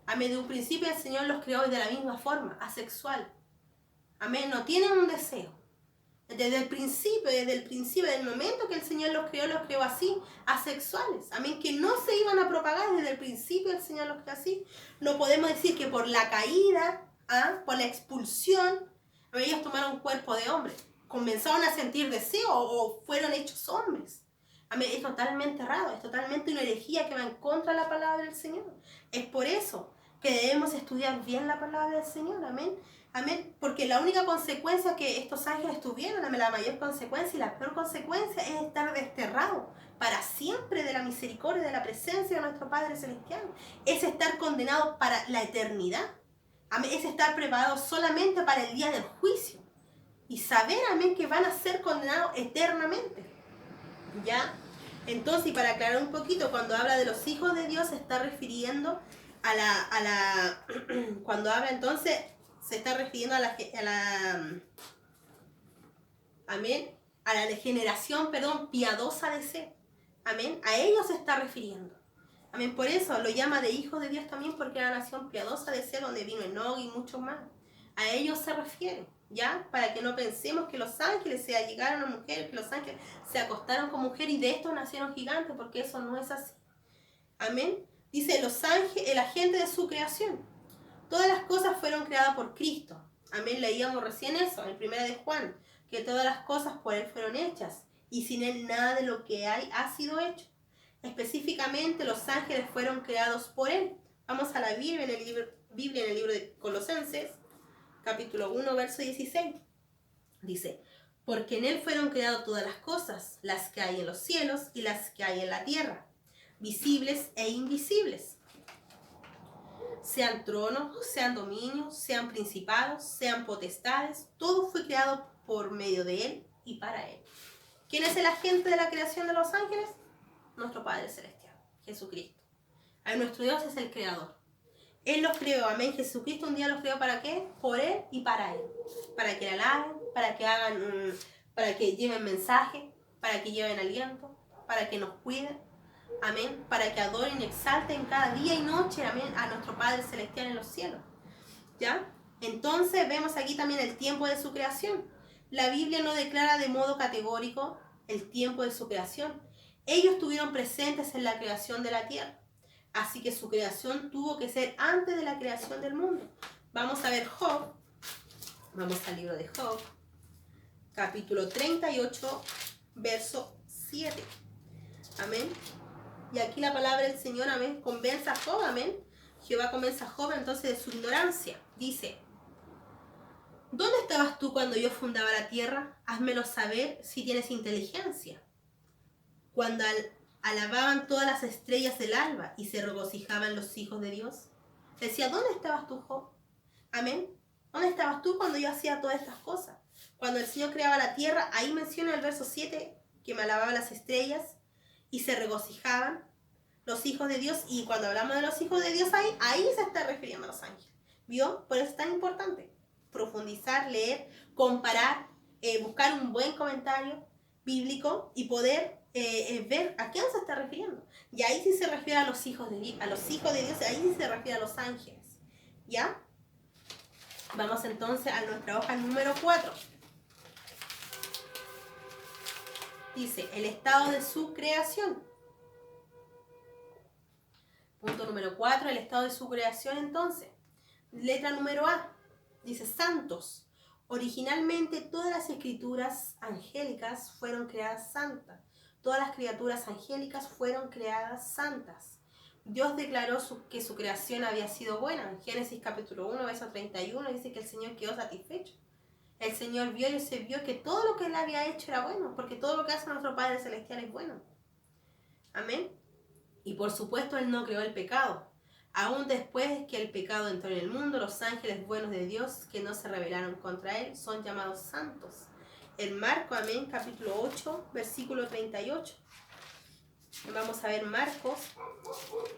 [SPEAKER 1] Amén. De un principio el Señor los creó de la misma forma, asexual. Amén. No tienen un deseo. Desde el principio, del momento que el Señor los creó así, asexuales. Amén. Que no se iban a propagar desde el principio, el Señor los creó así. No podemos decir que por la caída, por la expulsión, ellos tomaron cuerpo de hombre. Comenzaron a sentir deseo o fueron hechos hombres. Amén. Es totalmente errado, es totalmente una herejía que va en contra de la palabra del Señor. Es por eso que debemos estudiar bien la palabra del Señor. Amén. Amén. Porque la única consecuencia que estos ángeles tuvieron, amén, la mayor consecuencia y la peor consecuencia es estar desterrados para siempre de la misericordia, de la presencia de nuestro Padre Celestial. Es estar condenado para la eternidad. Amén. Es estar preparado solamente para el día del juicio. Y saber, amén, que van a ser condenados eternamente. ¿Ya? Entonces, y para aclarar un poquito, cuando habla de los hijos de Dios, se está refiriendo cuando habla entonces, se está refiriendo amén, a la generación, piadosa de Seth. Amén, a ellos se está refiriendo. Amén, por eso lo llama de hijos de Dios también, porque era la nación piadosa de Seth, donde vino Enoc y muchos más. A ellos se refiere, ¿ya? Para que no pensemos que los ángeles se allegaron a mujeres, que los ángeles se acostaron con mujeres y de estos nacieron gigantes, porque eso no es así. Amén. Dice los ángeles, el agente de su creación. Todas las cosas fueron creadas por Cristo. Amén. Leíamos recién eso, en 1 de Juan, que todas las cosas por Él fueron hechas, y sin Él nada de lo que hay ha sido hecho. Específicamente, los ángeles fueron creados por Él. Vamos a la Biblia en el libro de Colosenses, capítulo 1, verso 16. Dice, porque en Él fueron creadas todas las cosas, las que hay en los cielos y las que hay en la tierra, visibles e invisibles. Sean tronos, sean dominios, sean principados, sean potestades, todo fue creado por medio de Él y para Él. ¿Quién es el agente de la creación de los ángeles? Nuestro Padre Celestial, Jesucristo. Nuestro Dios es el creador. Él los creó, amén. Jesucristo un día los creó ¿para qué? Por Él y para Él. Para que le alaben, para que hagan, para que lleven mensaje, para que lleven aliento, para que nos cuiden. Amén. Para que adoren y exalten cada día y noche, amén, a nuestro Padre Celestial en los cielos. ¿Ya? Entonces vemos aquí también el tiempo de su creación. La Biblia no declara de modo categórico el tiempo de su creación. Ellos estuvieron presentes en la creación de la tierra. Así que su creación tuvo que ser antes de la creación del mundo. Vamos a ver Job. Vamos al libro de Job. Capítulo 38, verso 7. Amén. Y aquí la palabra del Señor, amén, convence a Job, amén. Jehová convence a Job entonces de su ignorancia. Dice, ¿dónde estabas tú cuando yo fundaba la tierra? Házmelo saber si tienes inteligencia. Cuando alababan todas las estrellas del alba y se regocijaban los hijos de Dios. Decía, ¿dónde estabas tú, Job? Amén. ¿Dónde estabas tú cuando yo hacía todas estas cosas? Cuando el Señor creaba la tierra, ahí menciona el verso 7, que me alababan las estrellas y se regocijaban los hijos de Dios. Y cuando hablamos de los hijos de Dios, ahí se está refiriendo a los ángeles. ¿Vio? Por eso es tan importante profundizar, leer, comparar, buscar un buen comentario bíblico y poder ver a quién se está refiriendo. Y ahí sí se refiere a los hijos de Dios, ahí sí se refiere a los ángeles. ¿Ya? Vamos entonces a nuestra hoja número 4. Dice, el estado de su creación. Punto número 4, el estado de su creación entonces. Letra número A. Dice, santos. Originalmente todas las escrituras angélicas fueron creadas santas. Todas las criaturas angélicas fueron creadas santas. Dios declaró que su creación había sido buena. En Génesis capítulo 1, verso 31 dice que el Señor quedó satisfecho. El Señor vio y se vio que todo lo que Él había hecho era bueno, porque todo lo que hace nuestro Padre Celestial es bueno. Amén. Y por supuesto Él no creó el pecado. Aún después que el pecado entró en el mundo, los ángeles buenos de Dios que no se rebelaron contra Él son llamados santos. En Marcos, amén, capítulo 8, versículo 38. Vamos a ver Marcos,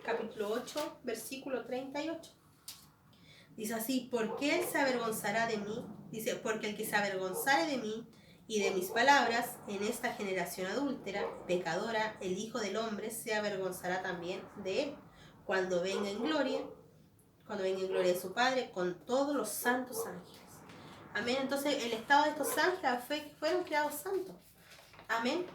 [SPEAKER 1] capítulo 8, versículo 38. Dice así, ¿por qué Él se avergonzará de mí? Dice, porque el que se avergonzare de mí y de mis palabras en esta generación adúltera, pecadora, el Hijo del Hombre se avergonzará también de Él, cuando venga en gloria de su Padre con todos los santos ángeles. Amén. Entonces el estado de estos ángeles fueron creados santos. Amén.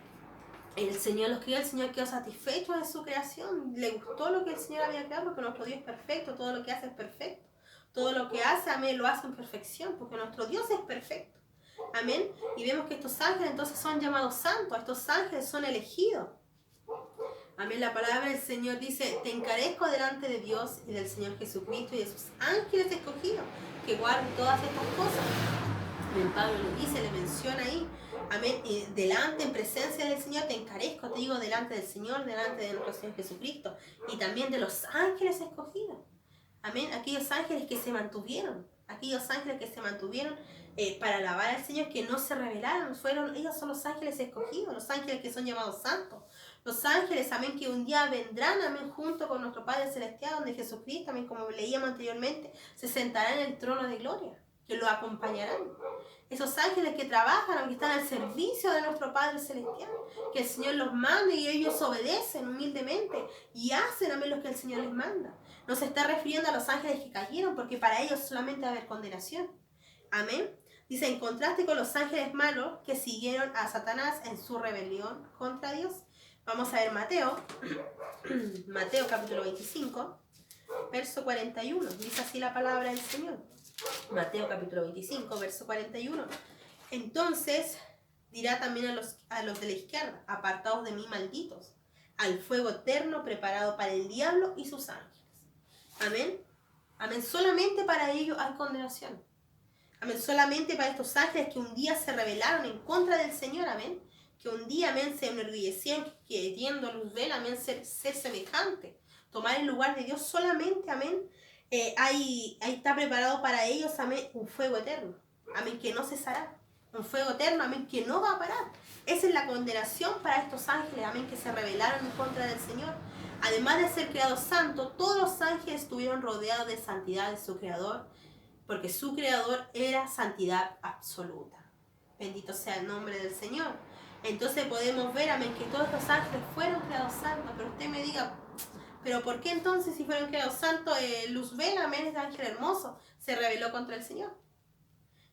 [SPEAKER 1] El Señor los crió, el Señor quedó satisfecho de su creación. Le gustó lo que el Señor había creado, porque nuestro Dios es perfecto, todo lo que hace es perfecto. Todo lo que hace, amén, lo hace en perfección, porque nuestro Dios es perfecto. Amén. Y vemos que estos ángeles entonces son llamados santos. Estos ángeles son elegidos. Amén. La palabra del Señor dice: te encarezco delante de Dios y del Señor Jesucristo y de sus ángeles escogidos, que guarden todas estas cosas. Amén. Pablo le dice, le menciona ahí. Amén. Y delante, en presencia del Señor, te encarezco, te digo, delante del Señor, delante de nuestro Señor Jesucristo y también de los ángeles escogidos. Amén. Aquellos ángeles que se mantuvieron, para alabar al Señor, que no se rebelaron, ellos son los ángeles escogidos, los ángeles que son llamados santos. Los ángeles, amén, que un día vendrán, amén, junto con nuestro Padre Celestial, donde Jesucristo, amén, como leíamos anteriormente, se sentará en el trono de gloria, que lo acompañarán. Esos ángeles que trabajan, que están al servicio de nuestro Padre Celestial, que el Señor los manda y ellos obedecen humildemente y hacen, amén, lo que el Señor les manda. No se está refiriendo a los ángeles que cayeron, porque para ellos solamente va a haber condenación. Amén. Dice, en contraste con los ángeles malos que siguieron a Satanás en su rebelión contra Dios. Vamos a ver Mateo, Mateo capítulo 25, verso 41. Dice así la palabra del Señor. Mateo capítulo 25, verso 41. Entonces dirá también a los de la izquierda: apartaos de mí, malditos, al fuego eterno preparado para el diablo y sus ángeles. Amén. Amén. Solamente para ellos hay condenación. Amén. Solamente para estos ángeles que un día se rebelaron en contra del Señor. Amén. Que un día, amén, se enorgullecían queriendo Luzbel, amén, ser semejante, tomar el lugar de Dios. Solamente, amén, ahí está preparado para ellos, amén, un fuego eterno, amén, que no cesará. Un fuego eterno, amén, que no va a parar. Esa es la condenación para estos ángeles, amén, que se rebelaron en contra del Señor. Además de ser creados santos, todos los ángeles estuvieron rodeados de santidad de su Creador, porque su Creador era santidad absoluta. Bendito sea el nombre del Señor. Entonces podemos ver, amén, que todos los ángeles fueron creados santos. Pero usted me diga, ¿pero por qué entonces si fueron creados santos, Luzbel, amén, este ángel hermoso, se rebeló contra el Señor?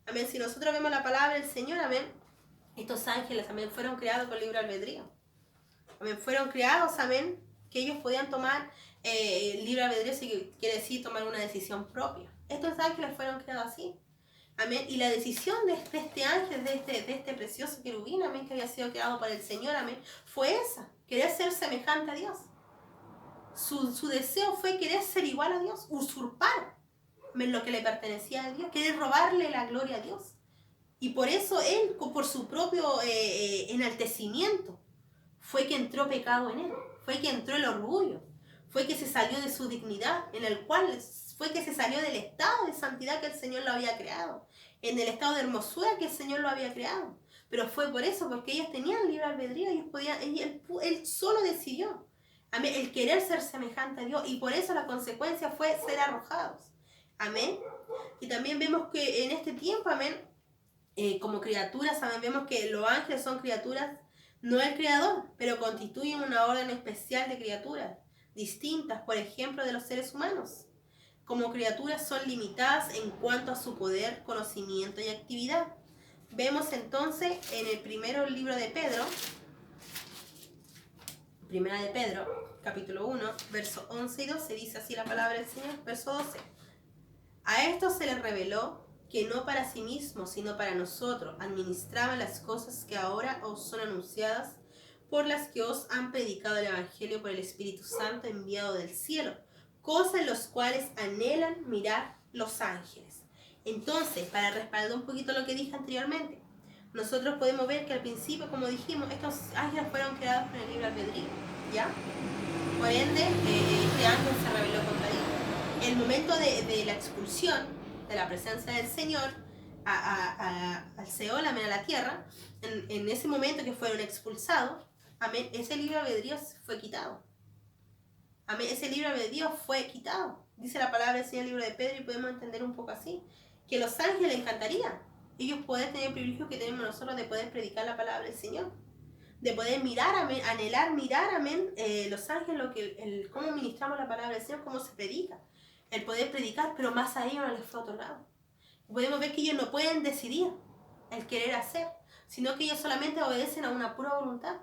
[SPEAKER 1] Amén, si nosotros vemos la palabra del Señor, amén, estos ángeles, amén, fueron creados con libre albedrío. Amén, fueron creados, amén, que ellos podían tomar libre albedrío, si quiere decir tomar una decisión propia. Estos ángeles fueron creados así. Amén. Y la decisión de este ángel, de este precioso querubín, amén, que había sido creado por el Señor, amén, fue esa: querer ser semejante a Dios. Su deseo fue querer ser igual a Dios, usurpar, amén, lo que le pertenecía a Dios, querer robarle la gloria a Dios. Y por eso él, por su propio enaltecimiento, fue que entró pecado en él, fue que entró el orgullo, fue que se salió de su dignidad, en el cual fue que se salió del estado de santidad que el Señor lo había creado, en el estado de hermosura que el Señor lo había creado. Pero fue por eso, porque ellos tenían libre albedrío, ellos podían, él solo decidió, amén, el querer ser semejante a Dios, y por eso la consecuencia fue ser arrojados. Amén. Y también vemos que en este tiempo, amén, como criaturas, amén, vemos que los ángeles son criaturas, no el Creador, pero constituyen una orden especial de criaturas distintas, por ejemplo, de los seres humanos. Como criaturas son limitadas en cuanto a su poder, conocimiento y actividad. Vemos entonces en el primero libro de Pedro, primera de Pedro, capítulo 1, versos 11 y 12, dice así la palabra del Señor, verso 12. A esto se les reveló que no para sí mismos, sino para nosotros, administraban las cosas que ahora os son anunciadas, por las que os han predicado el Evangelio por el Espíritu Santo enviado del cielo, cosas en las cuales anhelan mirar los ángeles. Entonces, para respaldar un poquito lo que dije anteriormente, nosotros podemos ver que al principio, como dijimos, estos ángeles fueron creados con el libre albedrío, ¿ya? Por ende, este ángel se rebeló contra Dios. El momento de la expulsión de la presencia del Señor al Seol, amén, a la tierra, en ese momento que fueron expulsados, amén, ese libre albedrío fue quitado. Amén, ese libre albedrío fue quitado. Dice la palabra del Señor en el libro de Pedro, y podemos entender un poco así, que los ángeles les encantaría ellos poder tener el privilegio que tenemos nosotros de poder predicar la palabra del Señor, de poder mirar, amén, anhelar, mirar, amén, los ángeles, cómo ministramos la palabra del Señor, cómo se predica, el poder predicar, pero más a ellos no les fue otorgado. Podemos ver que ellos no pueden decidir el querer hacer, sino que ellos solamente obedecen a una pura voluntad,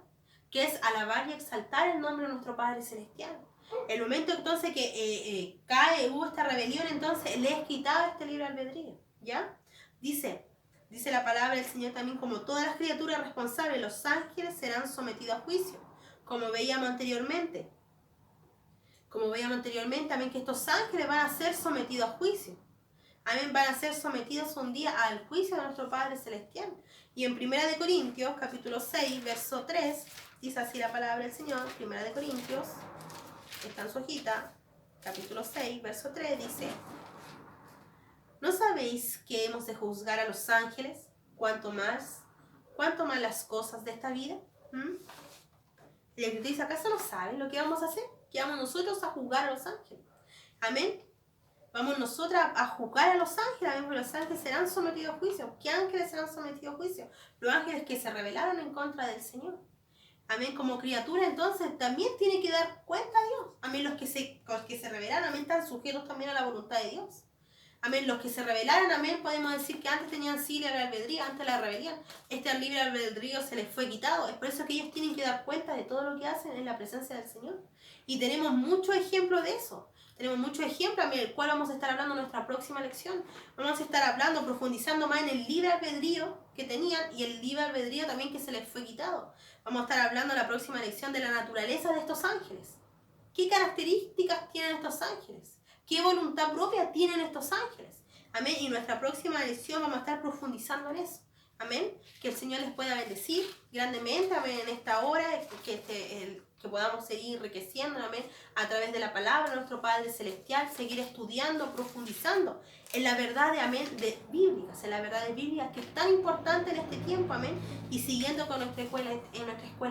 [SPEAKER 1] que es alabar y exaltar el nombre de nuestro Padre Celestial. El momento entonces que hubo esta rebelión, entonces le es quitado este libre albedrío, ¿ya? Dice la palabra del Señor también: como todas las criaturas responsables, los ángeles serán sometidos a juicio, como veíamos anteriormente. Amén, que estos ángeles van a ser sometidos a juicio. Amén, van a ser sometidos un día al juicio de nuestro Padre Celestial. Y en 1 Corintios, capítulo 6, verso 3, dice así la palabra del Señor. 1 Corintios, está en su hojita, capítulo 6, verso 3, dice: ¿no sabéis que hemos de juzgar a los ángeles? ¿Cuánto más las cosas de esta vida? Y el que dice: ¿acaso no saben lo que vamos a hacer? Que vamos nosotros a juzgar a los ángeles. Amén. Vamos nosotras a juzgar a los ángeles. Amén. Los ángeles serán sometidos a juicio. ¿Qué ángeles serán sometidos a juicio? Los ángeles que se rebelaron en contra del Señor. Amén. Como criatura, entonces, también tiene que dar cuenta a Dios. Amén. Los que se rebelaron, amén, están sujetos también a la voluntad de Dios. Amén. Los que se rebelaron, amén, podemos decir que antes tenían sí libre albedrío, antes la rebelión. Este libre albedrío se les fue quitado. Es por eso que ellos tienen que dar cuenta de todo lo que hacen en la presencia del Señor. Y tenemos muchos ejemplos de eso. Tenemos muchos ejemplos, amén, el cual vamos a estar hablando en nuestra próxima lección. Vamos a estar hablando, profundizando más en el libre albedrío que tenían y el libre albedrío también que se les fue quitado. Vamos a estar hablando en la próxima lección de la naturaleza de estos ángeles. ¿Qué características tienen estos ángeles? ¿Qué voluntad propia tienen estos ángeles? Amén. Y en nuestra próxima lección vamos a estar profundizando en eso. Amén. Que el Señor les pueda bendecir grandemente, amén, en esta hora, que podamos seguir enriqueciendo, amén, a través de la palabra de nuestro Padre Celestial, seguir estudiando, profundizando en la verdad de, amén, de bíblicas, en la verdad de bíblicas que es tan importante en este tiempo, amén, y siguiendo con nuestra escuela, en nuestra escuela